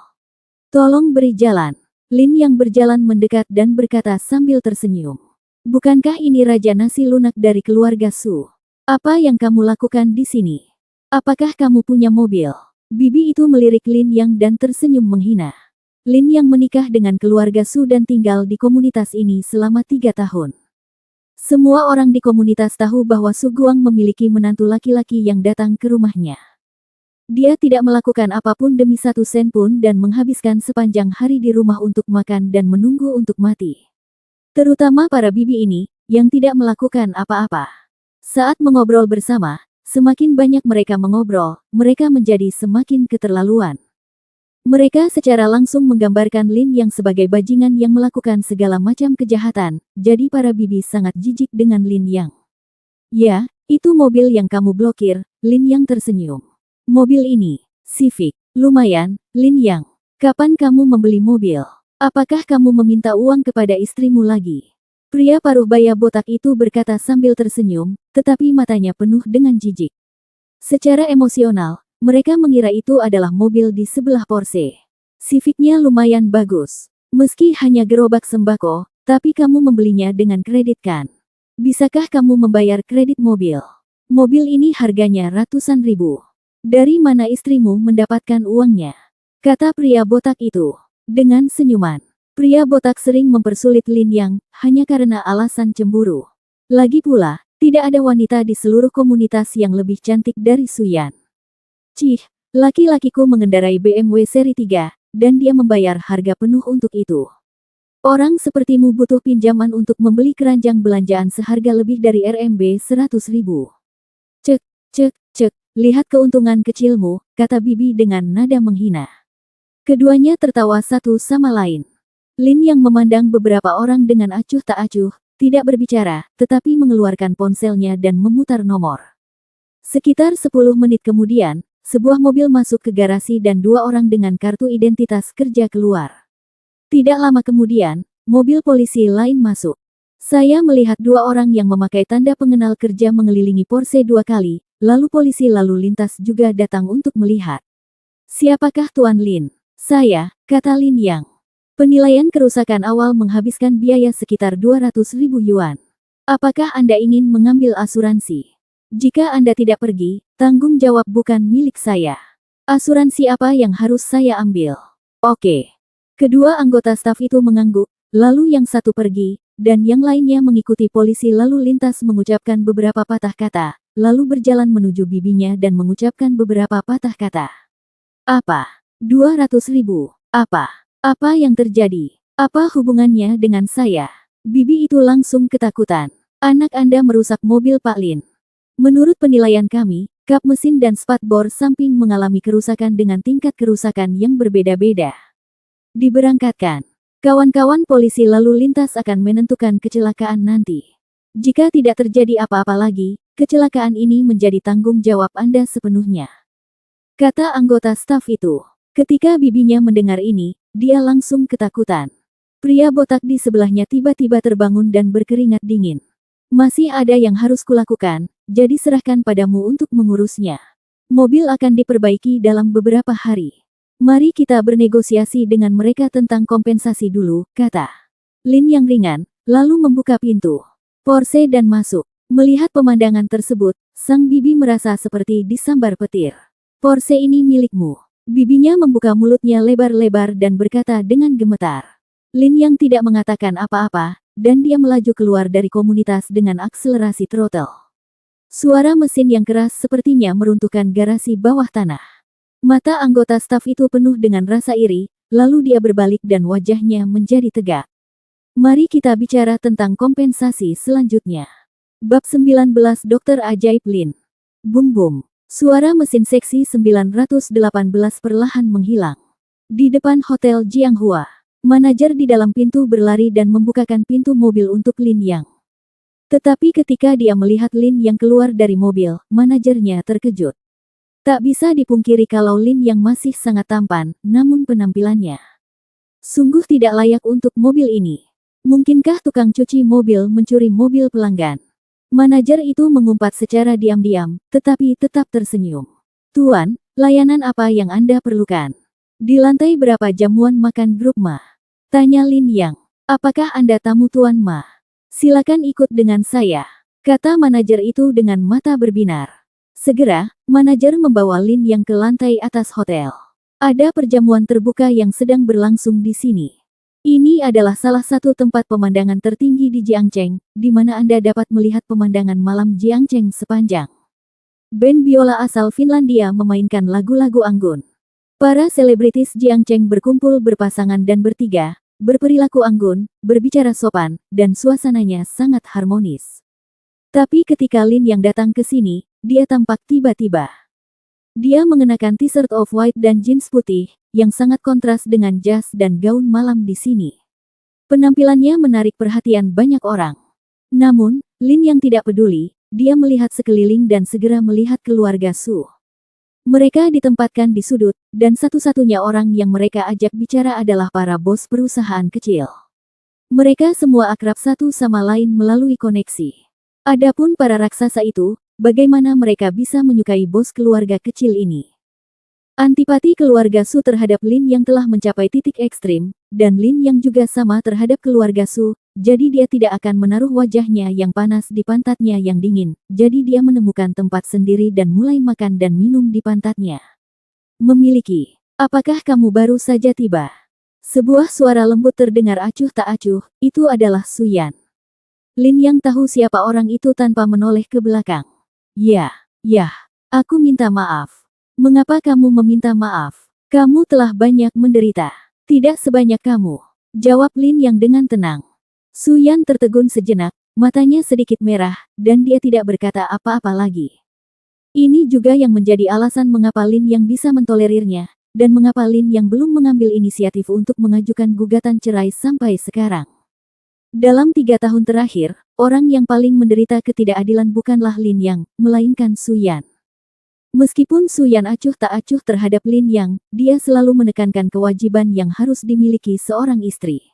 Tolong beri jalan. Lin yang berjalan mendekat dan berkata sambil tersenyum. Bukankah ini Raja Nasi Lunak dari keluarga Su? Apa yang kamu lakukan di sini? Apakah kamu punya mobil? Bibi itu melirik Lin Yang dan tersenyum menghina. Lin Yang menikah dengan keluarga Su dan tinggal di komunitas ini selama 3 tahun. Semua orang di komunitas tahu bahwa Su Guang memiliki menantu laki-laki yang datang ke rumahnya. Dia tidak melakukan apapun demi 1 sen pun dan menghabiskan sepanjang hari di rumah untuk makan dan menunggu untuk mati. Terutama para bibi ini, yang tidak melakukan apa-apa. Saat mengobrol bersama, semakin banyak mereka mengobrol, mereka menjadi semakin keterlaluan. Mereka secara langsung menggambarkan Lin Yang sebagai bajingan yang melakukan segala macam kejahatan, jadi para bibi sangat jijik dengan Lin Yang. Ya, itu mobil yang kamu blokir, Lin Yang tersenyum. Mobil ini, Civic, lumayan, Lin Yang. Kapan kamu membeli mobil? Apakah kamu meminta uang kepada istrimu lagi? Pria paruh baya botak itu berkata sambil tersenyum, tetapi matanya penuh dengan jijik. Secara emosional, mereka mengira itu adalah mobil di sebelah Porsche. Civicnya lumayan bagus. Meski hanya gerobak sembako, tapi kamu membelinya dengan kredit kan? Bisakah kamu membayar kredit mobil? Mobil ini harganya ratusan ribu. Dari mana istrimu mendapatkan uangnya? Kata pria botak itu. Dengan senyuman, pria botak sering mempersulit Lin Yang, hanya karena alasan cemburu. Lagi pula, tidak ada wanita di seluruh komunitas yang lebih cantik dari Suyan. Cih, laki-lakiku mengendarai BMW seri 3, dan dia membayar harga penuh untuk itu. Orang sepertimu butuh pinjaman untuk membeli keranjang belanjaan seharga lebih dari RMB 100 ribu. Cek, cek, cek, lihat keuntungan kecilmu, kata bibi dengan nada menghina. Keduanya tertawa satu sama lain. Lin yang memandang beberapa orang dengan acuh tak acuh, tidak berbicara, tetapi mengeluarkan ponselnya dan memutar nomor. Sekitar 10 menit kemudian, sebuah mobil masuk ke garasi dan 2 orang dengan kartu identitas kerja keluar. Tidak lama kemudian, mobil polisi lain masuk. Saya melihat dua orang yang memakai tanda pengenal kerja mengelilingi Porsche 2 kali, lalu polisi lalu lintas juga datang untuk melihat. Siapakah Tuan Lin? Saya, kata Lin Yang. Penilaian kerusakan awal menghabiskan biaya sekitar 200.000 yuan. Apakah Anda ingin mengambil asuransi? Jika Anda tidak pergi, tanggung jawab bukan milik saya. Asuransi apa yang harus saya ambil? Oke. Kedua anggota staf itu mengangguk, lalu yang satu pergi, dan yang lainnya mengikuti polisi lalu lintas mengucapkan beberapa patah kata, lalu berjalan menuju bibinya dan mengucapkan beberapa patah kata. Apa? 200.000? Apa? Apa yang terjadi? Apa hubungannya dengan saya? Bibi itu langsung ketakutan. Anak Anda merusak mobil Pak Lin. Menurut penilaian kami, kap mesin dan spatbor samping mengalami kerusakan dengan tingkat kerusakan yang berbeda-beda. Diberangkatkan. Kawan-kawan polisi lalu lintas akan menentukan kecelakaan nanti. Jika tidak terjadi apa-apa lagi, kecelakaan ini menjadi tanggung jawab Anda sepenuhnya. Kata anggota staf itu. Ketika bibinya mendengar ini, dia langsung ketakutan. Pria botak di sebelahnya tiba-tiba terbangun dan berkeringat dingin. Masih ada yang harus kulakukan, jadi serahkan padamu untuk mengurusnya. Mobil akan diperbaiki dalam beberapa hari. Mari kita bernegosiasi dengan mereka tentang kompensasi dulu, kata Lin yang ringan, lalu membuka pintu Porsche dan masuk. Melihat pemandangan tersebut, sang bibi merasa seperti disambar petir. Porsche ini milikmu. Bibinya membuka mulutnya lebar-lebar dan berkata dengan gemetar. Lin yang tidak mengatakan apa-apa, dan dia melaju keluar dari komunitas dengan akselerasi throttle. Suara mesin yang keras sepertinya meruntuhkan garasi bawah tanah. Mata anggota staf itu penuh dengan rasa iri, lalu dia berbalik dan wajahnya menjadi tegak. Mari kita bicara tentang kompensasi selanjutnya. Bab 19 Dokter Ajaib Lin. Bum bum. Suara mesin seksi 918 perlahan menghilang. Di depan Hotel Jianghua, manajer di dalam pintu berlari dan membukakan pintu mobil untuk Lin Yang. Tetapi ketika dia melihat Lin Yang keluar dari mobil, manajernya terkejut. Tak bisa dipungkiri kalau Lin Yang masih sangat tampan, namun penampilannya sungguh tidak layak untuk mobil ini. Mungkinkah tukang cuci mobil mencuri mobil pelanggan? Manajer itu mengumpat secara diam-diam, tetapi tetap tersenyum. Tuan, layanan apa yang Anda perlukan? Di lantai berapa jamuan makan grup Ma? Tanya Lin Yang. Apakah Anda tamu Tuan Ma? Silakan ikut dengan saya, kata manajer itu dengan mata berbinar. Segera, manajer membawa Lin Yang ke lantai atas hotel. Ada perjamuan terbuka yang sedang berlangsung di sini. Ini adalah salah satu tempat pemandangan tertinggi di Jiangcheng, di mana Anda dapat melihat pemandangan malam Jiangcheng sepanjang. Band biola asal Finlandia memainkan lagu-lagu anggun. Para selebritis Jiangcheng berkumpul berpasangan dan bertiga, berperilaku anggun, berbicara sopan, dan suasananya sangat harmonis. Tapi ketika Lin Yang datang ke sini, dia tampak tiba-tiba. Dia mengenakan t-shirt off-white dan jeans putih, yang sangat kontras dengan jas dan gaun malam di sini. Penampilannya menarik perhatian banyak orang. Namun, Lin Yang tidak peduli, dia melihat sekeliling dan segera melihat keluarga Su. Mereka ditempatkan di sudut, dan satu-satunya orang yang mereka ajak bicara adalah para bos perusahaan kecil. Mereka semua akrab satu sama lain melalui koneksi. Adapun para raksasa itu, bagaimana mereka bisa menyukai bos keluarga kecil ini? Antipati keluarga Su terhadap Lin Yang telah mencapai titik ekstrim, dan Lin Yang juga sama terhadap keluarga Su, jadi dia tidak akan menaruh wajahnya yang panas di pantatnya yang dingin, jadi dia menemukan tempat sendiri dan mulai makan dan minum di pantatnya. Memiliki. Apakah kamu baru saja tiba? Sebuah suara lembut terdengar acuh tak acuh, itu adalah Su Yan. Lin Yang tahu siapa orang itu tanpa menoleh ke belakang. Ya, aku minta maaf. Mengapa kamu meminta maaf? Kamu telah banyak menderita. Tidak sebanyak kamu, jawab Lin Yang dengan tenang. Su Yan tertegun sejenak, matanya sedikit merah, dan dia tidak berkata apa-apa lagi. Ini juga yang menjadi alasan mengapa Lin Yang bisa mentolerirnya, dan mengapa Lin Yang belum mengambil inisiatif untuk mengajukan gugatan cerai sampai sekarang. Dalam 3 tahun terakhir, orang yang paling menderita ketidakadilan bukanlah Lin Yang, melainkan Su Yan. Meskipun Su Yan acuh tak acuh terhadap Lin Yang, dia selalu menekankan kewajiban yang harus dimiliki seorang istri.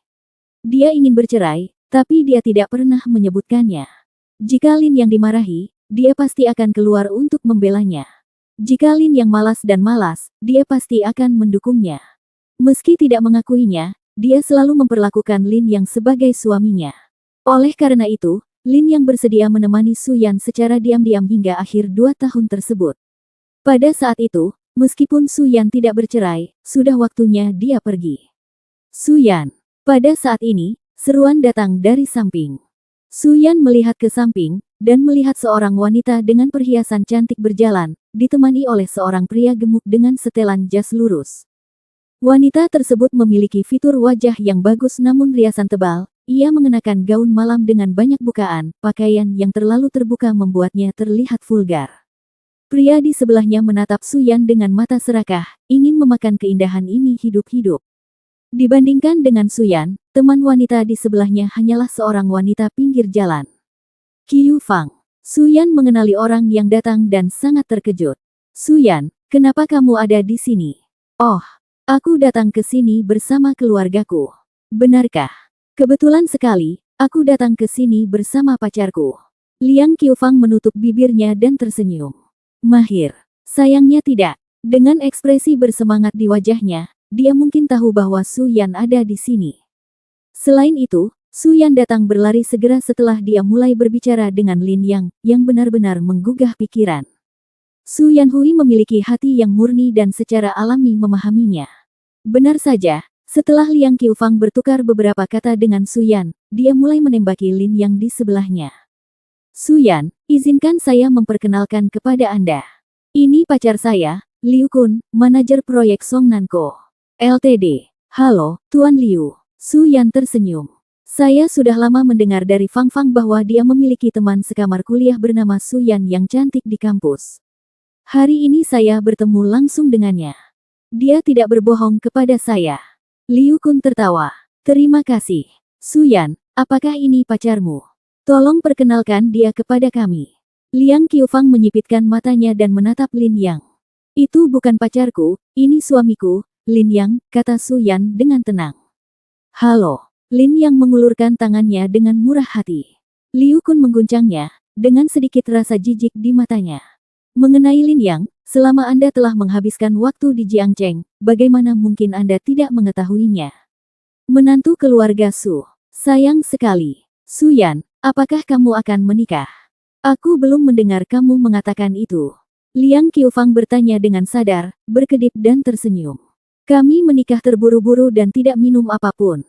Dia ingin bercerai, tapi dia tidak pernah menyebutkannya. Jika Lin Yang dimarahi, dia pasti akan keluar untuk membelanya. Jika Lin Yang malas dan malas, dia pasti akan mendukungnya. Meski tidak mengakuinya, dia selalu memperlakukan Lin Yang sebagai suaminya. Oleh karena itu, Lin Yang bersedia menemani Su Yan secara diam-diam hingga akhir 2 tahun tersebut. Pada saat itu, meskipun Su Yan tidak bercerai, sudah waktunya dia pergi. Su Yan. Pada saat ini, seruan datang dari samping. Su Yan melihat ke samping, dan melihat seorang wanita dengan perhiasan cantik berjalan, ditemani oleh seorang pria gemuk dengan setelan jas lurus. Wanita tersebut memiliki fitur wajah yang bagus namun riasan tebal. Ia mengenakan gaun malam dengan banyak bukaan, pakaian yang terlalu terbuka membuatnya terlihat vulgar. Pria di sebelahnya menatap Su Yan dengan mata serakah, ingin memakan keindahan ini hidup-hidup. Dibandingkan dengan Su Yan, teman wanita di sebelahnya hanyalah seorang wanita pinggir jalan. Qiu Fang. Su Yan mengenali orang yang datang dan sangat terkejut. Su Yan, kenapa kamu ada di sini? Oh, aku datang ke sini bersama keluargaku. Benarkah? Kebetulan sekali, aku datang ke sini bersama pacarku. Liang Qiufang menutup bibirnya dan tersenyum. Mahir. Sayangnya tidak. Dengan ekspresi bersemangat di wajahnya, dia mungkin tahu bahwa Su Yan ada di sini. Selain itu, Su Yan datang berlari segera setelah dia mulai berbicara dengan Lin Yang, yang benar-benar menggugah pikiran. Su Yan Hui memiliki hati yang murni dan secara alami memahaminya. Benar saja, setelah Liang Qiufang bertukar beberapa kata dengan Su Yan, dia mulai menembaki Lin Yang di sebelahnya. Su Yan, izinkan saya memperkenalkan kepada Anda. Ini pacar saya, Liu Kun, manajer proyek Songnanko Ltd. Halo, Tuan Liu. Su Yan tersenyum. Saya sudah lama mendengar dari Fang Fang bahwa dia memiliki teman sekamar kuliah bernama Su Yan yang cantik di kampus. Hari ini saya bertemu langsung dengannya. Dia tidak berbohong kepada saya. Liu Kun tertawa. Terima kasih. Su Yan, apakah ini pacarmu? Tolong perkenalkan dia kepada kami. Liang Qiufang menyipitkan matanya dan menatap Lin Yang. Itu bukan pacarku, ini suamiku, Lin Yang, kata Su Yan dengan tenang. Halo. Lin Yang mengulurkan tangannya dengan murah hati. Liu Kun mengguncangnya, dengan sedikit rasa jijik di matanya. Mengenai Lin Yang, selama Anda telah menghabiskan waktu di Jiangcheng, bagaimana mungkin Anda tidak mengetahuinya? Menantu keluarga Su. Sayang sekali. Su Yan, apakah kamu akan menikah? Aku belum mendengar kamu mengatakan itu. Liang Qiufang bertanya dengan sadar, berkedip dan tersenyum. Kami menikah terburu-buru dan tidak minum apapun.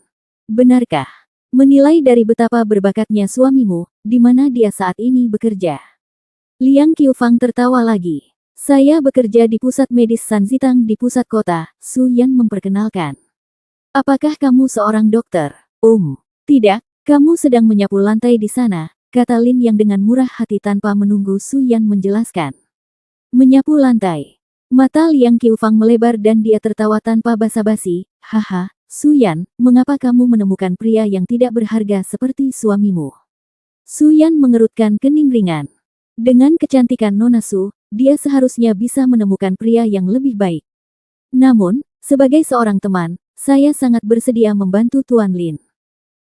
Benarkah? Menilai dari betapa berbakatnya suamimu, di mana dia saat ini bekerja. Liang Qiufang tertawa lagi. Saya bekerja di pusat medis Sanzitang di pusat kota, Su Yan memperkenalkan. Apakah kamu seorang dokter? Tidak, kamu sedang menyapu lantai di sana, kata Lin Yang dengan murah hati tanpa menunggu Su Yan menjelaskan. Menyapu lantai. Mata Liang Qiufang melebar dan dia tertawa tanpa basa-basi. Haha, Su Yan, mengapa kamu menemukan pria yang tidak berharga seperti suamimu? Su Yan mengerutkan kening ringan. Dengan kecantikan Nona Su, dia seharusnya bisa menemukan pria yang lebih baik. Namun, sebagai seorang teman, saya sangat bersedia membantu Tuan Lin.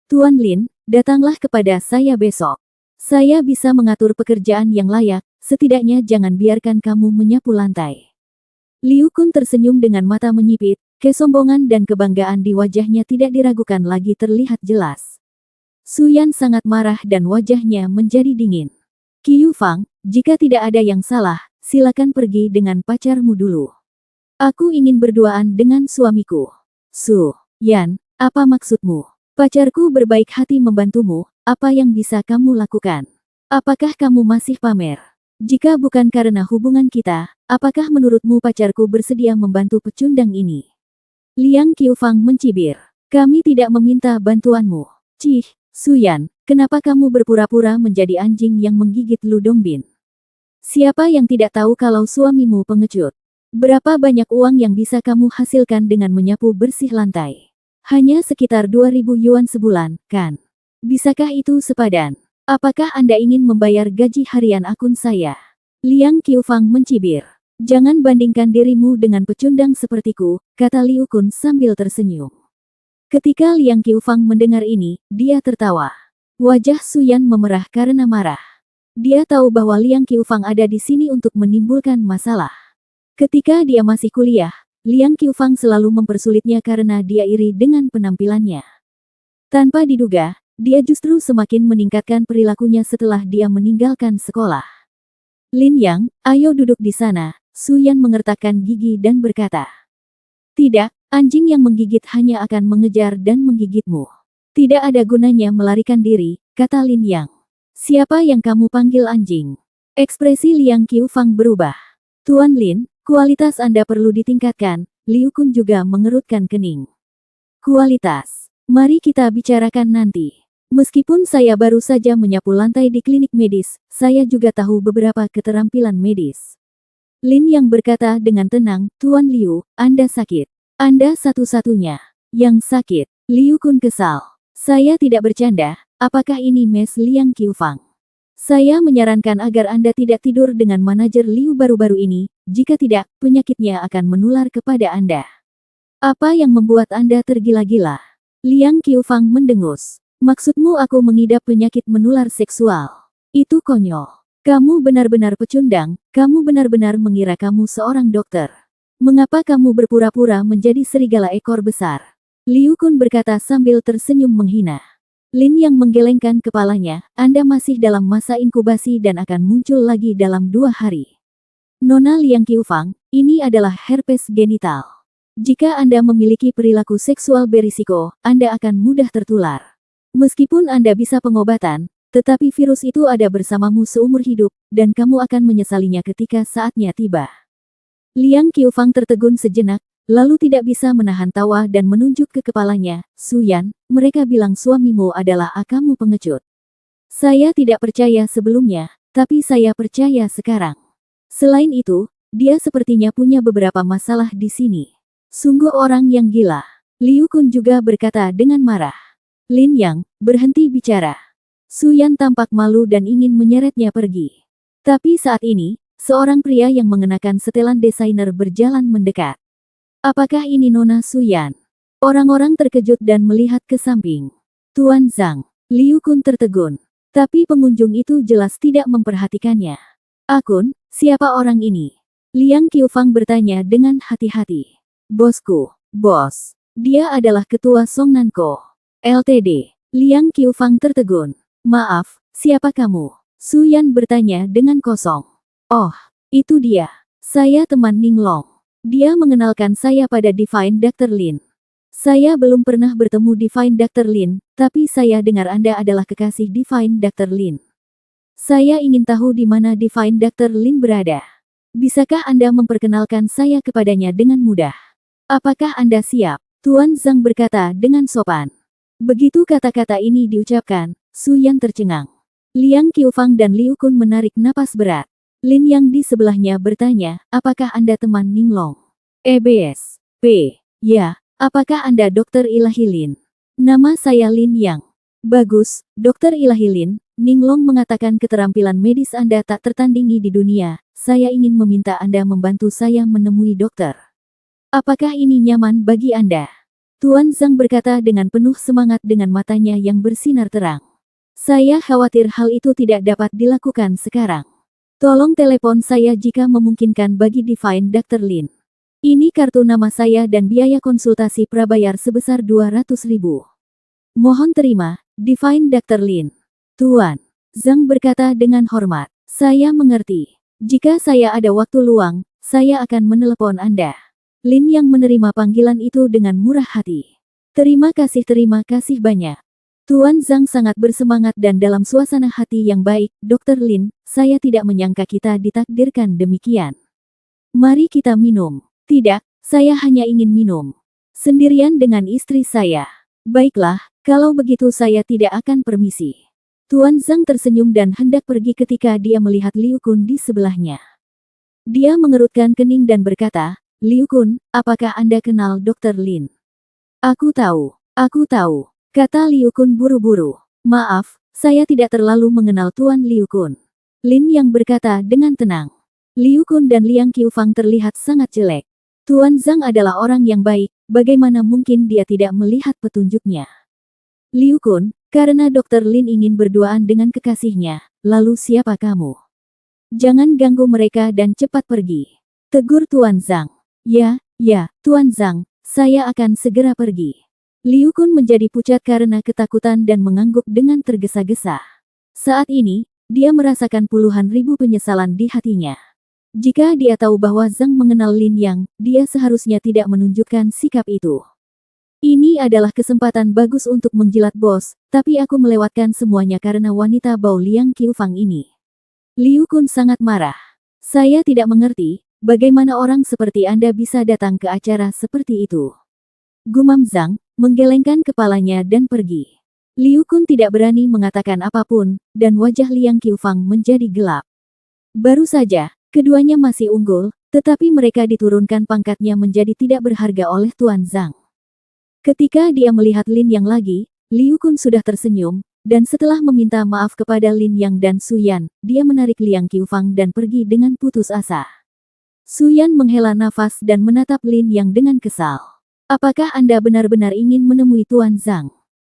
Tuan Lin, datanglah kepada saya besok. Saya bisa mengatur pekerjaan yang layak, setidaknya jangan biarkan kamu menyapu lantai. Liu Kun tersenyum dengan mata menyipit, kesombongan dan kebanggaan di wajahnya tidak diragukan lagi terlihat jelas. Su Yan sangat marah dan wajahnya menjadi dingin. Qiu Fang, jika tidak ada yang salah, silakan pergi dengan pacarmu dulu. Aku ingin berduaan dengan suamiku. Su Yan, apa maksudmu? Pacarku berbaik hati membantumu, apa yang bisa kamu lakukan? Apakah kamu masih pamer? Jika bukan karena hubungan kita, apakah menurutmu pacarku bersedia membantu pecundang ini? Liang Qiufang mencibir. Kami tidak meminta bantuanmu. Cih, Su Yan, kenapa kamu berpura-pura menjadi anjing yang menggigit Lu Dongbin? Siapa yang tidak tahu kalau suamimu pengecut? Berapa banyak uang yang bisa kamu hasilkan dengan menyapu bersih lantai? Hanya sekitar 2.000 yuan sebulan, kan? Bisakah itu sepadan? Apakah Anda ingin membayar gaji harian akun saya? Liang Qiufang mencibir. Jangan bandingkan dirimu dengan pecundang sepertiku, kata Liu Kun sambil tersenyum. Ketika Liang Qiufang mendengar ini, dia tertawa. Wajah Su Yan memerah karena marah. Dia tahu bahwa Liang Qiufang ada di sini untuk menimbulkan masalah. Ketika dia masih kuliah, Liang Qiufang selalu mempersulitnya karena dia iri dengan penampilannya. Tanpa diduga, dia justru semakin meningkatkan perilakunya setelah dia meninggalkan sekolah. Lin Yang, ayo duduk di sana, Su Yan mengertakkan gigi dan berkata. Tidak, anjing yang menggigit hanya akan mengejar dan menggigitmu. Tidak ada gunanya melarikan diri, kata Lin Yang. Siapa yang kamu panggil anjing? Ekspresi Liang Qiufang berubah. Tuan Lin, kualitas Anda perlu ditingkatkan, Liu Kun juga mengerutkan kening. Kualitas. Mari kita bicarakan nanti. Meskipun saya baru saja menyapu lantai di klinik medis, saya juga tahu beberapa keterampilan medis. Lin yang berkata dengan tenang, Tuan Liu, Anda sakit. Anda satu-satunya yang sakit. Liu Kun kesal. Saya tidak bercanda, apakah ini Mes Liang Qiufang? Saya menyarankan agar Anda tidak tidur dengan manajer Liu baru-baru ini, jika tidak, penyakitnya akan menular kepada Anda. Apa yang membuat Anda tergila-gila? Liang Qiufang mendengus. Maksudmu aku mengidap penyakit menular seksual? Itu konyol. Kamu benar-benar pecundang, kamu benar-benar mengira kamu seorang dokter. Mengapa kamu berpura-pura menjadi serigala ekor besar? Liu Kun berkata sambil tersenyum menghina. Lin yang menggelengkan kepalanya, Anda masih dalam masa inkubasi dan akan muncul lagi dalam 2 hari. Nona Liang Qiufang, ini adalah herpes genital. Jika Anda memiliki perilaku seksual berisiko, Anda akan mudah tertular. Meskipun Anda bisa pengobatan, tetapi virus itu ada bersamamu seumur hidup, dan kamu akan menyesalinya ketika saatnya tiba. Liang Qiufang tertegun sejenak, lalu tidak bisa menahan tawa dan menunjuk ke kepalanya, Su Yan, mereka bilang suamimu adalah kamu pengecut. Saya tidak percaya sebelumnya, tapi saya percaya sekarang. Selain itu, dia sepertinya punya beberapa masalah di sini. Sungguh orang yang gila. Liu Kun juga berkata dengan marah. Lin Yang, berhenti bicara. Su Yan tampak malu dan ingin menyeretnya pergi. Tapi saat ini, seorang pria yang mengenakan setelan desainer berjalan mendekat. Apakah ini Nona Su Yan? Orang-orang terkejut dan melihat ke samping. Tuan Zhang, Liu Kun tertegun. Tapi pengunjung itu jelas tidak memperhatikannya. Akun, siapa orang ini? Liang Qiufang bertanya dengan hati-hati. Bosku, bos. Dia adalah ketua Songnanko Ltd. Liang Qiufang tertegun. Maaf, siapa kamu? Su Yan bertanya dengan kosong. Oh, itu dia. Saya teman Ninglong. Dia mengenalkan saya pada Divine Dr. Lin. Saya belum pernah bertemu Divine Dr. Lin, tapi saya dengar Anda adalah kekasih Divine Dr. Lin. Saya ingin tahu di mana Divine Dr. Lin berada. Bisakah Anda memperkenalkan saya kepadanya dengan mudah? Apakah Anda siap? Tuan Zhang berkata dengan sopan. Begitu kata-kata ini diucapkan, Su Yan tercengang. Liang Qiufang dan Liu Kun menarik napas berat. Lin yang di sebelahnya bertanya, apakah Anda teman Ninglong? EBS. P. Ya, apakah Anda Dokter Ilahi Lin? Nama saya Lin Yang. Bagus, Dokter Ilahi Lin, Ninglong mengatakan keterampilan medis Anda tak tertandingi di dunia. Saya ingin meminta Anda membantu saya menemui dokter. Apakah ini nyaman bagi Anda? Tuan Zhang berkata dengan penuh semangat dengan matanya yang bersinar terang. Saya khawatir hal itu tidak dapat dilakukan sekarang. Tolong telepon saya jika memungkinkan bagi Divine Dr. Lin. Ini kartu nama saya dan biaya konsultasi prabayar sebesar 200.000. Mohon terima, Divine Dr. Lin. Tuan Zhang berkata dengan hormat. Saya mengerti. Jika saya ada waktu luang, saya akan menelepon Anda. Lin yang menerima panggilan itu dengan murah hati. Terima kasih banyak. Tuan Zhang sangat bersemangat dan dalam suasana hati yang baik, Dr. Lin, saya tidak menyangka kita ditakdirkan demikian. Mari kita minum. Tidak, saya hanya ingin minum. Sendirian dengan istri saya. Baiklah, kalau begitu saya tidak akan permisi. Tuan Zhang tersenyum dan hendak pergi ketika dia melihat Liu Kun di sebelahnya. Dia mengerutkan kening dan berkata, Liu Kun, apakah Anda kenal Dr. Lin? Aku tahu, kata Liu Kun buru-buru. Maaf, saya tidak terlalu mengenal Tuan Liu Kun. Lin yang berkata dengan tenang. Liu Kun dan Liang Qiufang terlihat sangat jelek. Tuan Zhang adalah orang yang baik, bagaimana mungkin dia tidak melihat petunjuknya? Liu Kun, karena Dr. Lin ingin berduaan dengan kekasihnya, lalu siapa kamu? Jangan ganggu mereka dan cepat pergi. Tegur Tuan Zhang. Ya, Tuan Zhang, saya akan segera pergi. Liu Kun menjadi pucat karena ketakutan dan mengangguk dengan tergesa-gesa. Saat ini, dia merasakan puluhan ribu penyesalan di hatinya. Jika dia tahu bahwa Zhang mengenal Lin Yang, dia seharusnya tidak menunjukkan sikap itu. Ini adalah kesempatan bagus untuk menjilat bos, tapi aku melewatkan semuanya karena wanita bau Liang Qiufang ini. Liu Kun sangat marah. Saya tidak mengerti, bagaimana orang seperti Anda bisa datang ke acara seperti itu. Gumam Zhang, menggelengkan kepalanya dan pergi. Liu Kun tidak berani mengatakan apapun, dan wajah Liang Qiufang menjadi gelap. Baru saja, keduanya masih unggul, tetapi mereka diturunkan pangkatnya menjadi tidak berharga oleh Tuan Zhang. Ketika dia melihat Lin Yang lagi, Liu Kun sudah tersenyum, dan setelah meminta maaf kepada Lin Yang dan Su Yan, dia menarik Liang Qiufang dan pergi dengan putus asa. Su Yan menghela nafas dan menatap Lin Yang dengan kesal. Apakah Anda benar-benar ingin menemui Tuan Zhang?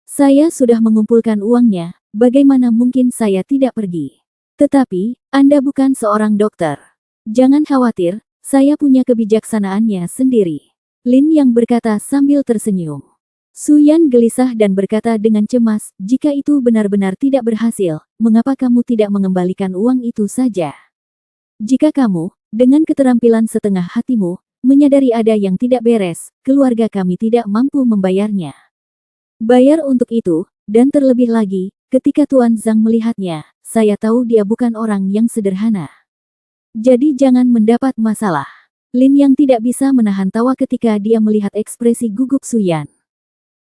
Saya sudah mengumpulkan uangnya, bagaimana mungkin saya tidak pergi? Tetapi, Anda bukan seorang dokter. Jangan khawatir, saya punya kebijaksanaannya sendiri. Lin Yang berkata sambil tersenyum. Su Yan gelisah dan berkata dengan cemas, jika itu benar-benar tidak berhasil, mengapa kamu tidak mengembalikan uang itu saja? Jika kamu, dengan keterampilan setengah hatimu, menyadari ada yang tidak beres, keluarga kami tidak mampu membayarnya. Bayar untuk itu, dan terlebih lagi, ketika Tuan Zhang melihatnya, saya tahu dia bukan orang yang sederhana. Jadi jangan mendapat masalah. Lin Yang tidak bisa menahan tawa ketika dia melihat ekspresi gugup Su Yan.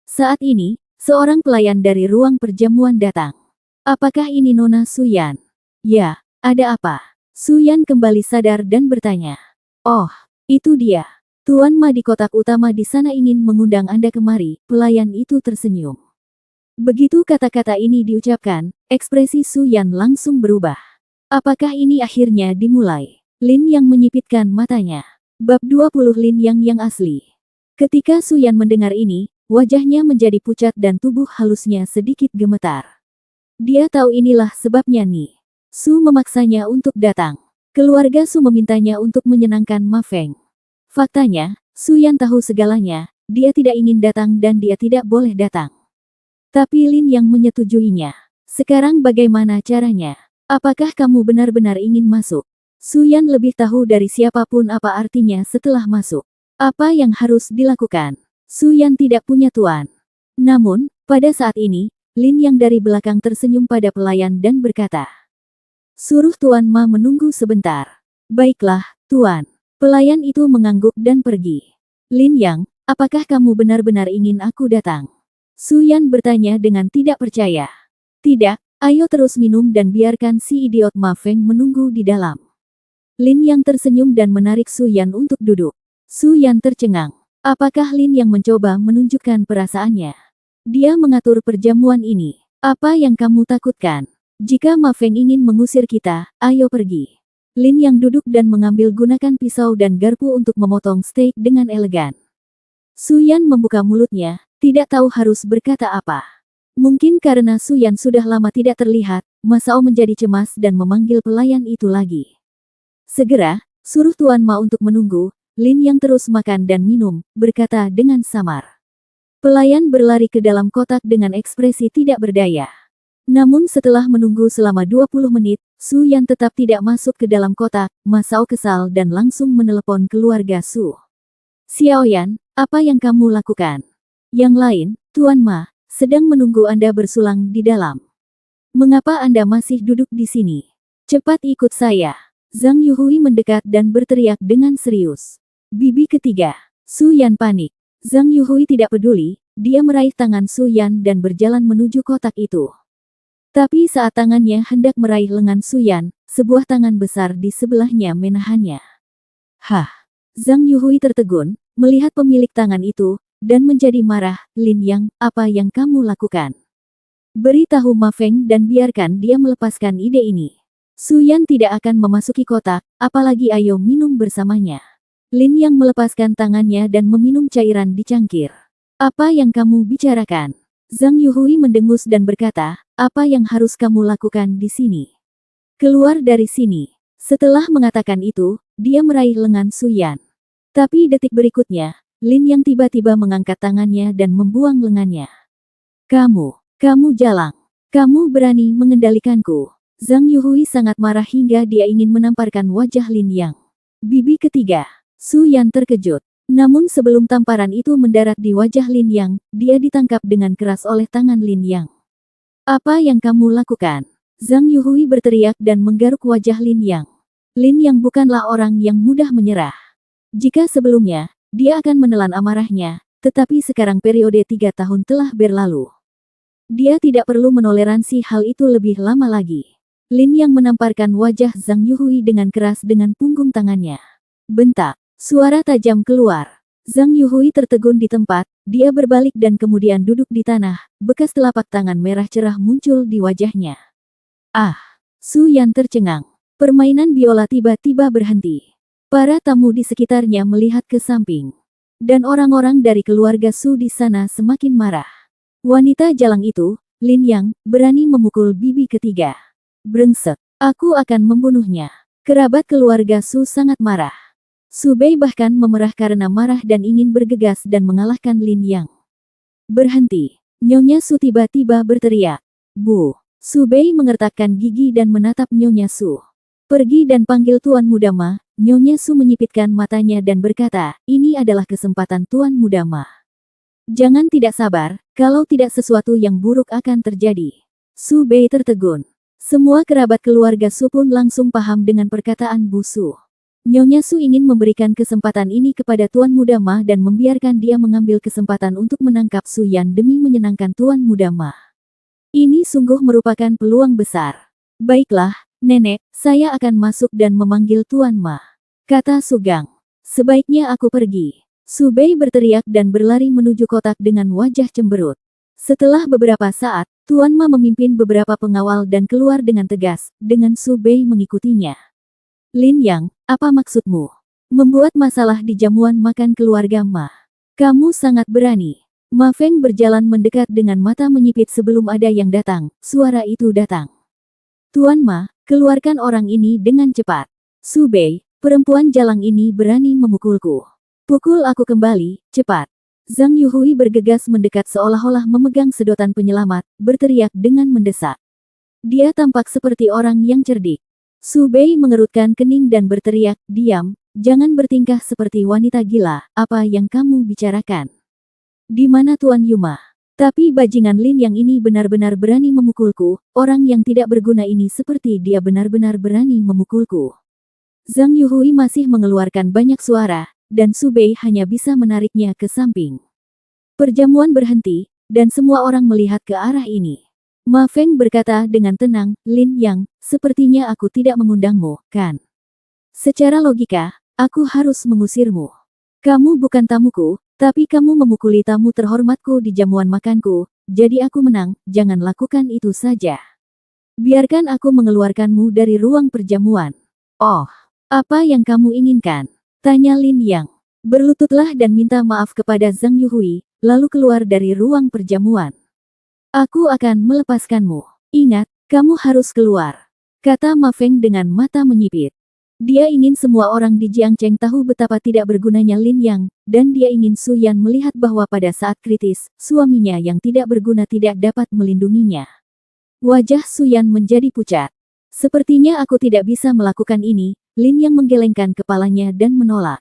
Saat ini, seorang pelayan dari ruang perjamuan datang. Apakah ini Nona Su Yan? Ya, ada apa? Su Yan kembali sadar dan bertanya. Oh, itu dia. Tuan Ma di kotak utama di sana ingin mengundang Anda kemari, pelayan itu tersenyum. Begitu kata-kata ini diucapkan, ekspresi Su Yan langsung berubah. Apakah ini akhirnya dimulai? Lin Yang menyipitkan matanya. Bab 20 Lin Yang asli. Ketika Su Yan mendengar ini, wajahnya menjadi pucat dan tubuh halusnya sedikit gemetar. Dia tahu inilah sebabnya nih. Su memaksanya untuk datang. Keluarga Su memintanya untuk menyenangkan Ma Feng. Faktanya, Su Yan tahu segalanya, dia tidak ingin datang dan dia tidak boleh datang. Tapi Lin Yang menyetujuinya. Sekarang bagaimana caranya? Apakah kamu benar-benar ingin masuk? Su Yan lebih tahu dari siapapun apa artinya setelah masuk. Apa yang harus dilakukan? Su Yan tidak punya tuan. Namun, pada saat ini, Lin Yang dari belakang tersenyum pada pelayan dan berkata. Suruh Tuan Ma menunggu sebentar. Baiklah, Tuan. Pelayan itu mengangguk dan pergi. Lin Yang, apakah kamu benar-benar ingin aku datang? Su Yan bertanya dengan tidak percaya. Tidak, ayo terus minum dan biarkan si idiot Ma Feng menunggu di dalam. Lin Yang tersenyum dan menarik Su Yan untuk duduk. Su Yan tercengang. Apakah Lin Yang mencoba menunjukkan perasaannya? Dia mengatur perjamuan ini. Apa yang kamu takutkan? Jika Ma Feng ingin mengusir kita, ayo pergi. Lin Yang duduk dan mengambil gunakan pisau dan garpu untuk memotong steak dengan elegan. Su Yan membuka mulutnya, tidak tahu harus berkata apa. Mungkin karena Su Yan sudah lama tidak terlihat, Ma Sao menjadi cemas dan memanggil pelayan itu lagi. Segera, suruh Tuan Ma untuk menunggu. Lin Yang terus makan dan minum, berkata dengan samar. Pelayan berlari ke dalam kotak dengan ekspresi tidak berdaya. Namun setelah menunggu selama 20 menit, Su Yan tetap tidak masuk ke dalam kotak. Ma Sao kesal dan langsung menelepon keluarga Su. Xiao Yan, apa yang kamu lakukan? Yang lain, Tuan Ma, sedang menunggu Anda bersulang di dalam. Mengapa Anda masih duduk di sini? Cepat ikut saya. Zhang Yuhui mendekat dan berteriak dengan serius. Bibi ketiga. Su Yan panik. Zhang Yuhui tidak peduli, dia meraih tangan Su Yan dan berjalan menuju kotak itu. Tapi saat tangannya hendak meraih lengan Su Yan, sebuah tangan besar di sebelahnya menahannya. Hah! Zhang Yuhui tertegun, melihat pemilik tangan itu, dan menjadi marah. Lin Yang, apa yang kamu lakukan? Beritahu Ma Feng dan biarkan dia melepaskan ide ini. Su Yan tidak akan memasuki kotak, apalagi ayo minum bersamanya. Lin Yang melepaskan tangannya dan meminum cairan di cangkir. Apa yang kamu bicarakan? Zhang Yuhui mendengus dan berkata, apa yang harus kamu lakukan di sini? Keluar dari sini. Setelah mengatakan itu, dia meraih lengan Su Yan. Tapi detik berikutnya, Lin Yang tiba-tiba mengangkat tangannya dan membuang lengannya. Kamu jalang. Kamu berani mengendalikanku. Zhang Yuhui sangat marah hingga dia ingin menamparkan wajah Lin Yang. Bibi ketiga. Su Yan terkejut. Namun sebelum tamparan itu mendarat di wajah Lin Yang, dia ditangkap dengan keras oleh tangan Lin Yang. Apa yang kamu lakukan? Zhang Yuhui berteriak dan menggaruk wajah Lin Yang. Lin Yang bukanlah orang yang mudah menyerah. Jika sebelumnya, dia akan menelan amarahnya, tetapi sekarang periode 3 tahun telah berlalu. Dia tidak perlu menoleransi hal itu lebih lama lagi. Lin Yang menamparkan wajah Zhang Yuhui dengan keras dengan punggung tangannya. Bentak. Suara tajam keluar. Zhang Yuhui tertegun di tempat, dia berbalik dan kemudian duduk di tanah, bekas telapak tangan merah cerah muncul di wajahnya. Ah! Su Yan tercengang. Permainan biola tiba-tiba berhenti. Para tamu di sekitarnya melihat ke samping. Dan orang-orang dari keluarga Su di sana semakin marah. Wanita jalang itu, Lin Yang, berani memukul bibi ketiga. Brengsek. Aku akan membunuhnya. Kerabat keluarga Su sangat marah. Su Bei bahkan memerah karena marah dan ingin bergegas dan mengalahkan Lin Yang. Berhenti. Nyonya Su tiba-tiba berteriak. Bu. Su Bei mengertakkan gigi dan menatap Nyonya Su. Pergi dan panggil Tuan Muda Ma. Nyonya Su menyipitkan matanya dan berkata, ini adalah kesempatan Tuan Muda Ma. Jangan tidak sabar, kalau tidak sesuatu yang buruk akan terjadi. Su Bei tertegun. Semua kerabat keluarga Su pun langsung paham dengan perkataan Bu Su. Nyonya Su ingin memberikan kesempatan ini kepada Tuan Muda Ma dan membiarkan dia mengambil kesempatan untuk menangkap Su Yan demi menyenangkan Tuan Muda Ma. Ini sungguh merupakan peluang besar. Baiklah, Nenek, saya akan masuk dan memanggil Tuan Ma. Kata Su Gang. Sebaiknya aku pergi. Su Bei berteriak dan berlari menuju kotak dengan wajah cemberut. Setelah beberapa saat, Tuan Ma memimpin beberapa pengawal dan keluar dengan tegas, dengan Su Bei mengikutinya. Lin Yang, apa maksudmu? Membuat masalah di jamuan makan keluarga Ma. Kamu sangat berani. Ma Feng berjalan mendekat dengan mata menyipit sebelum ada yang datang, suara itu datang. Tuan Ma, keluarkan orang ini dengan cepat. Su Bei, perempuan jalang ini berani memukulku. Pukul aku kembali, cepat. Zhang Yuhui bergegas mendekat seolah-olah memegang sedotan penyelamat, berteriak dengan mendesak. Dia tampak seperti orang yang cerdik. Su Bei mengerutkan kening dan berteriak, diam, jangan bertingkah seperti wanita gila, apa yang kamu bicarakan? Di mana Tuan Yuma? Tapi bajingan Lin Yang ini benar-benar berani memukulku, orang yang tidak berguna ini seperti dia benar-benar berani memukulku. Zhang Yuhui masih mengeluarkan banyak suara, dan Su Bei hanya bisa menariknya ke samping. Perjamuan berhenti, dan semua orang melihat ke arah ini. Ma Feng berkata dengan tenang, Lin Yang, sepertinya aku tidak mengundangmu, kan? Secara logika, aku harus mengusirmu. Kamu bukan tamuku, tapi kamu memukuli tamu terhormatku di jamuan makanku, jadi aku menang, jangan lakukan itu saja. Biarkan aku mengeluarkanmu dari ruang perjamuan. Oh, apa yang kamu inginkan? Tanya Lin Yang. Berlututlah dan minta maaf kepada Zhang Yuhui, lalu keluar dari ruang perjamuan. Aku akan melepaskanmu. Ingat, kamu harus keluar. Kata Ma Feng dengan mata menyipit. Dia ingin semua orang di Jiangcheng tahu betapa tidak bergunanya Lin Yang, dan dia ingin Su Yan melihat bahwa pada saat kritis, suaminya yang tidak berguna tidak dapat melindunginya. Wajah Su Yan menjadi pucat. Sepertinya aku tidak bisa melakukan ini, Lin Yang menggelengkan kepalanya dan menolak.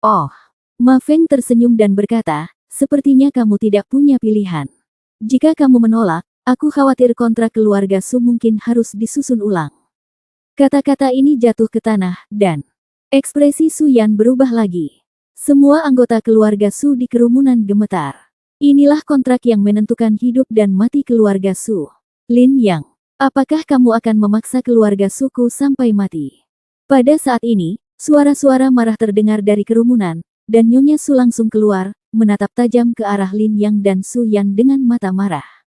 Oh, Ma Feng tersenyum dan berkata, sepertinya kamu tidak punya pilihan. Jika kamu menolak, aku khawatir kontrak keluarga Su mungkin harus disusun ulang. Kata-kata ini jatuh ke tanah, dan ekspresi Su Yan berubah lagi. Semua anggota keluarga Su di kerumunan gemetar. Inilah kontrak yang menentukan hidup dan mati keluarga Su. Lin Yang, apakah kamu akan memaksa keluarga Suku sampai mati? Pada saat ini, suara-suara marah terdengar dari kerumunan, dan Nyonya Su langsung keluar, menatap tajam ke arah Lin Yang dan Su Yan dengan mata marah.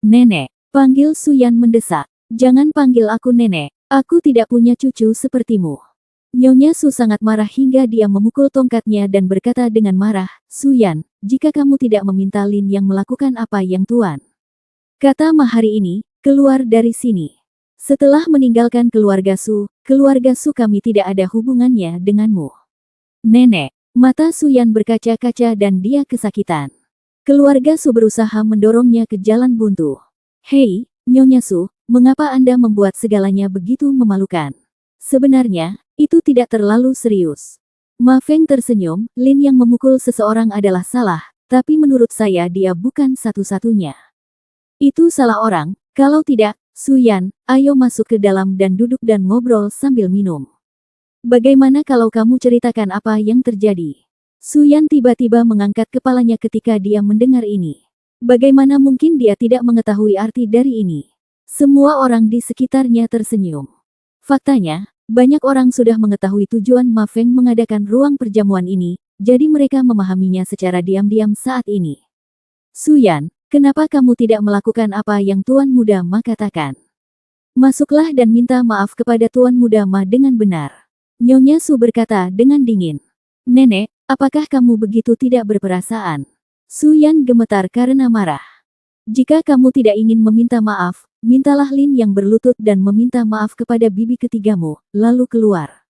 Nenek, panggil Su Yan mendesak. Jangan panggil aku nenek, Aku tidak punya cucu sepertimu. Nyonya Su sangat marah hingga dia memukul tongkatnya dan berkata dengan marah, Su Yan, jika kamu tidak meminta Lin yang melakukan apa yang Tuan kata Ma hari ini, keluar dari sini. Setelah meninggalkan keluarga Su kami tidak ada hubungannya denganmu. Nenek, mata Su Yan berkaca-kaca dan dia kesakitan. Keluarga Su berusaha mendorongnya ke jalan buntu. Hei, Nyonya Su, mengapa Anda membuat segalanya begitu memalukan? Sebenarnya, itu tidak terlalu serius. Ma Feng tersenyum, Lin yang memukul seseorang adalah salah, tapi menurut saya dia bukan satu-satunya. Itu salah orang, kalau tidak, Su Yan, ayo masuk ke dalam dan duduk dan ngobrol sambil minum. Bagaimana kalau kamu ceritakan apa yang terjadi? Su Yan tiba-tiba mengangkat kepalanya ketika dia mendengar ini. Bagaimana mungkin dia tidak mengetahui arti dari ini? Semua orang di sekitarnya tersenyum. Faktanya, banyak orang sudah mengetahui tujuan Ma Feng mengadakan ruang perjamuan ini, jadi mereka memahaminya secara diam-diam saat ini. Su Yan, kenapa kamu tidak melakukan apa yang Tuan Muda Ma katakan? Masuklah dan minta maaf kepada Tuan Muda Ma dengan benar. Nyonya Su berkata dengan dingin. Nenek, apakah kamu begitu tidak berperasaan? Su Yan gemetar karena marah. Jika kamu tidak ingin meminta maaf, mintalah Lin yang berlutut dan meminta maaf kepada bibi ketigamu, lalu keluar.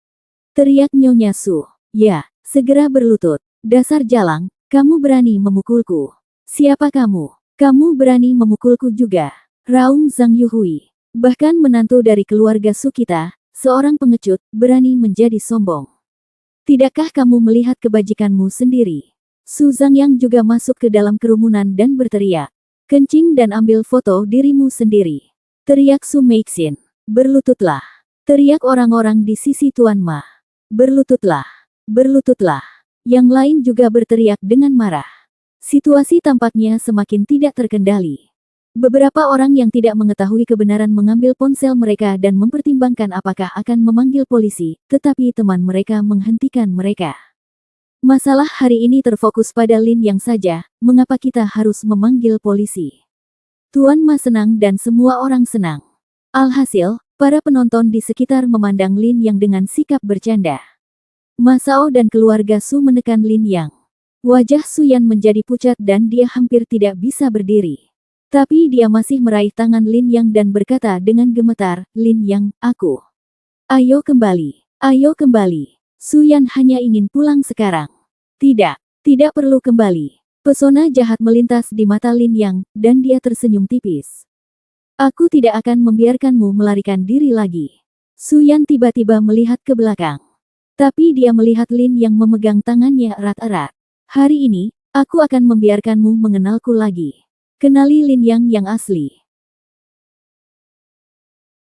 Teriak Nyonya Su. Ya, segera berlutut. Dasar jalang, kamu berani memukulku. Siapa kamu? Kamu berani memukulku juga. Raung Zhang Yuhui. Bahkan menantu dari keluarga Su kita, seorang pengecut, berani menjadi sombong. Tidakkah kamu melihat kebajikanmu sendiri? Su Zhangyang juga masuk ke dalam kerumunan dan berteriak. Kencing dan ambil foto dirimu sendiri. Teriak Su Meixin. Berlututlah. Teriak orang-orang di sisi Tuan Ma. Berlututlah. Berlututlah. Yang lain juga berteriak dengan marah. Situasi tampaknya semakin tidak terkendali. Beberapa orang yang tidak mengetahui kebenaran mengambil ponsel mereka dan mempertimbangkan apakah akan memanggil polisi, tetapi teman mereka menghentikan mereka. Masalah hari ini terfokus pada Lin yang saja, mengapa kita harus memanggil polisi? Tuan Ma senang dan semua orang senang. Alhasil, para penonton di sekitar memandang Lin yang dengan sikap bercanda. Ma Sao dan keluarga Su menekan Lin Yang. Wajah Su Yan menjadi pucat dan dia hampir tidak bisa berdiri. Tapi dia masih meraih tangan Lin Yang dan berkata dengan gemetar, Lin Yang, aku. Ayo kembali. Ayo kembali. Su Yan hanya ingin pulang sekarang. Tidak, tidak perlu kembali. Pesona jahat melintas di mata Lin Yang, dan dia tersenyum tipis. Aku tidak akan membiarkanmu melarikan diri lagi. Su Yan tiba-tiba melihat ke belakang. Tapi dia melihat Lin Yang memegang tangannya erat-erat. Hari ini, aku akan membiarkanmu mengenalku lagi. Kenali Lin Yang asli.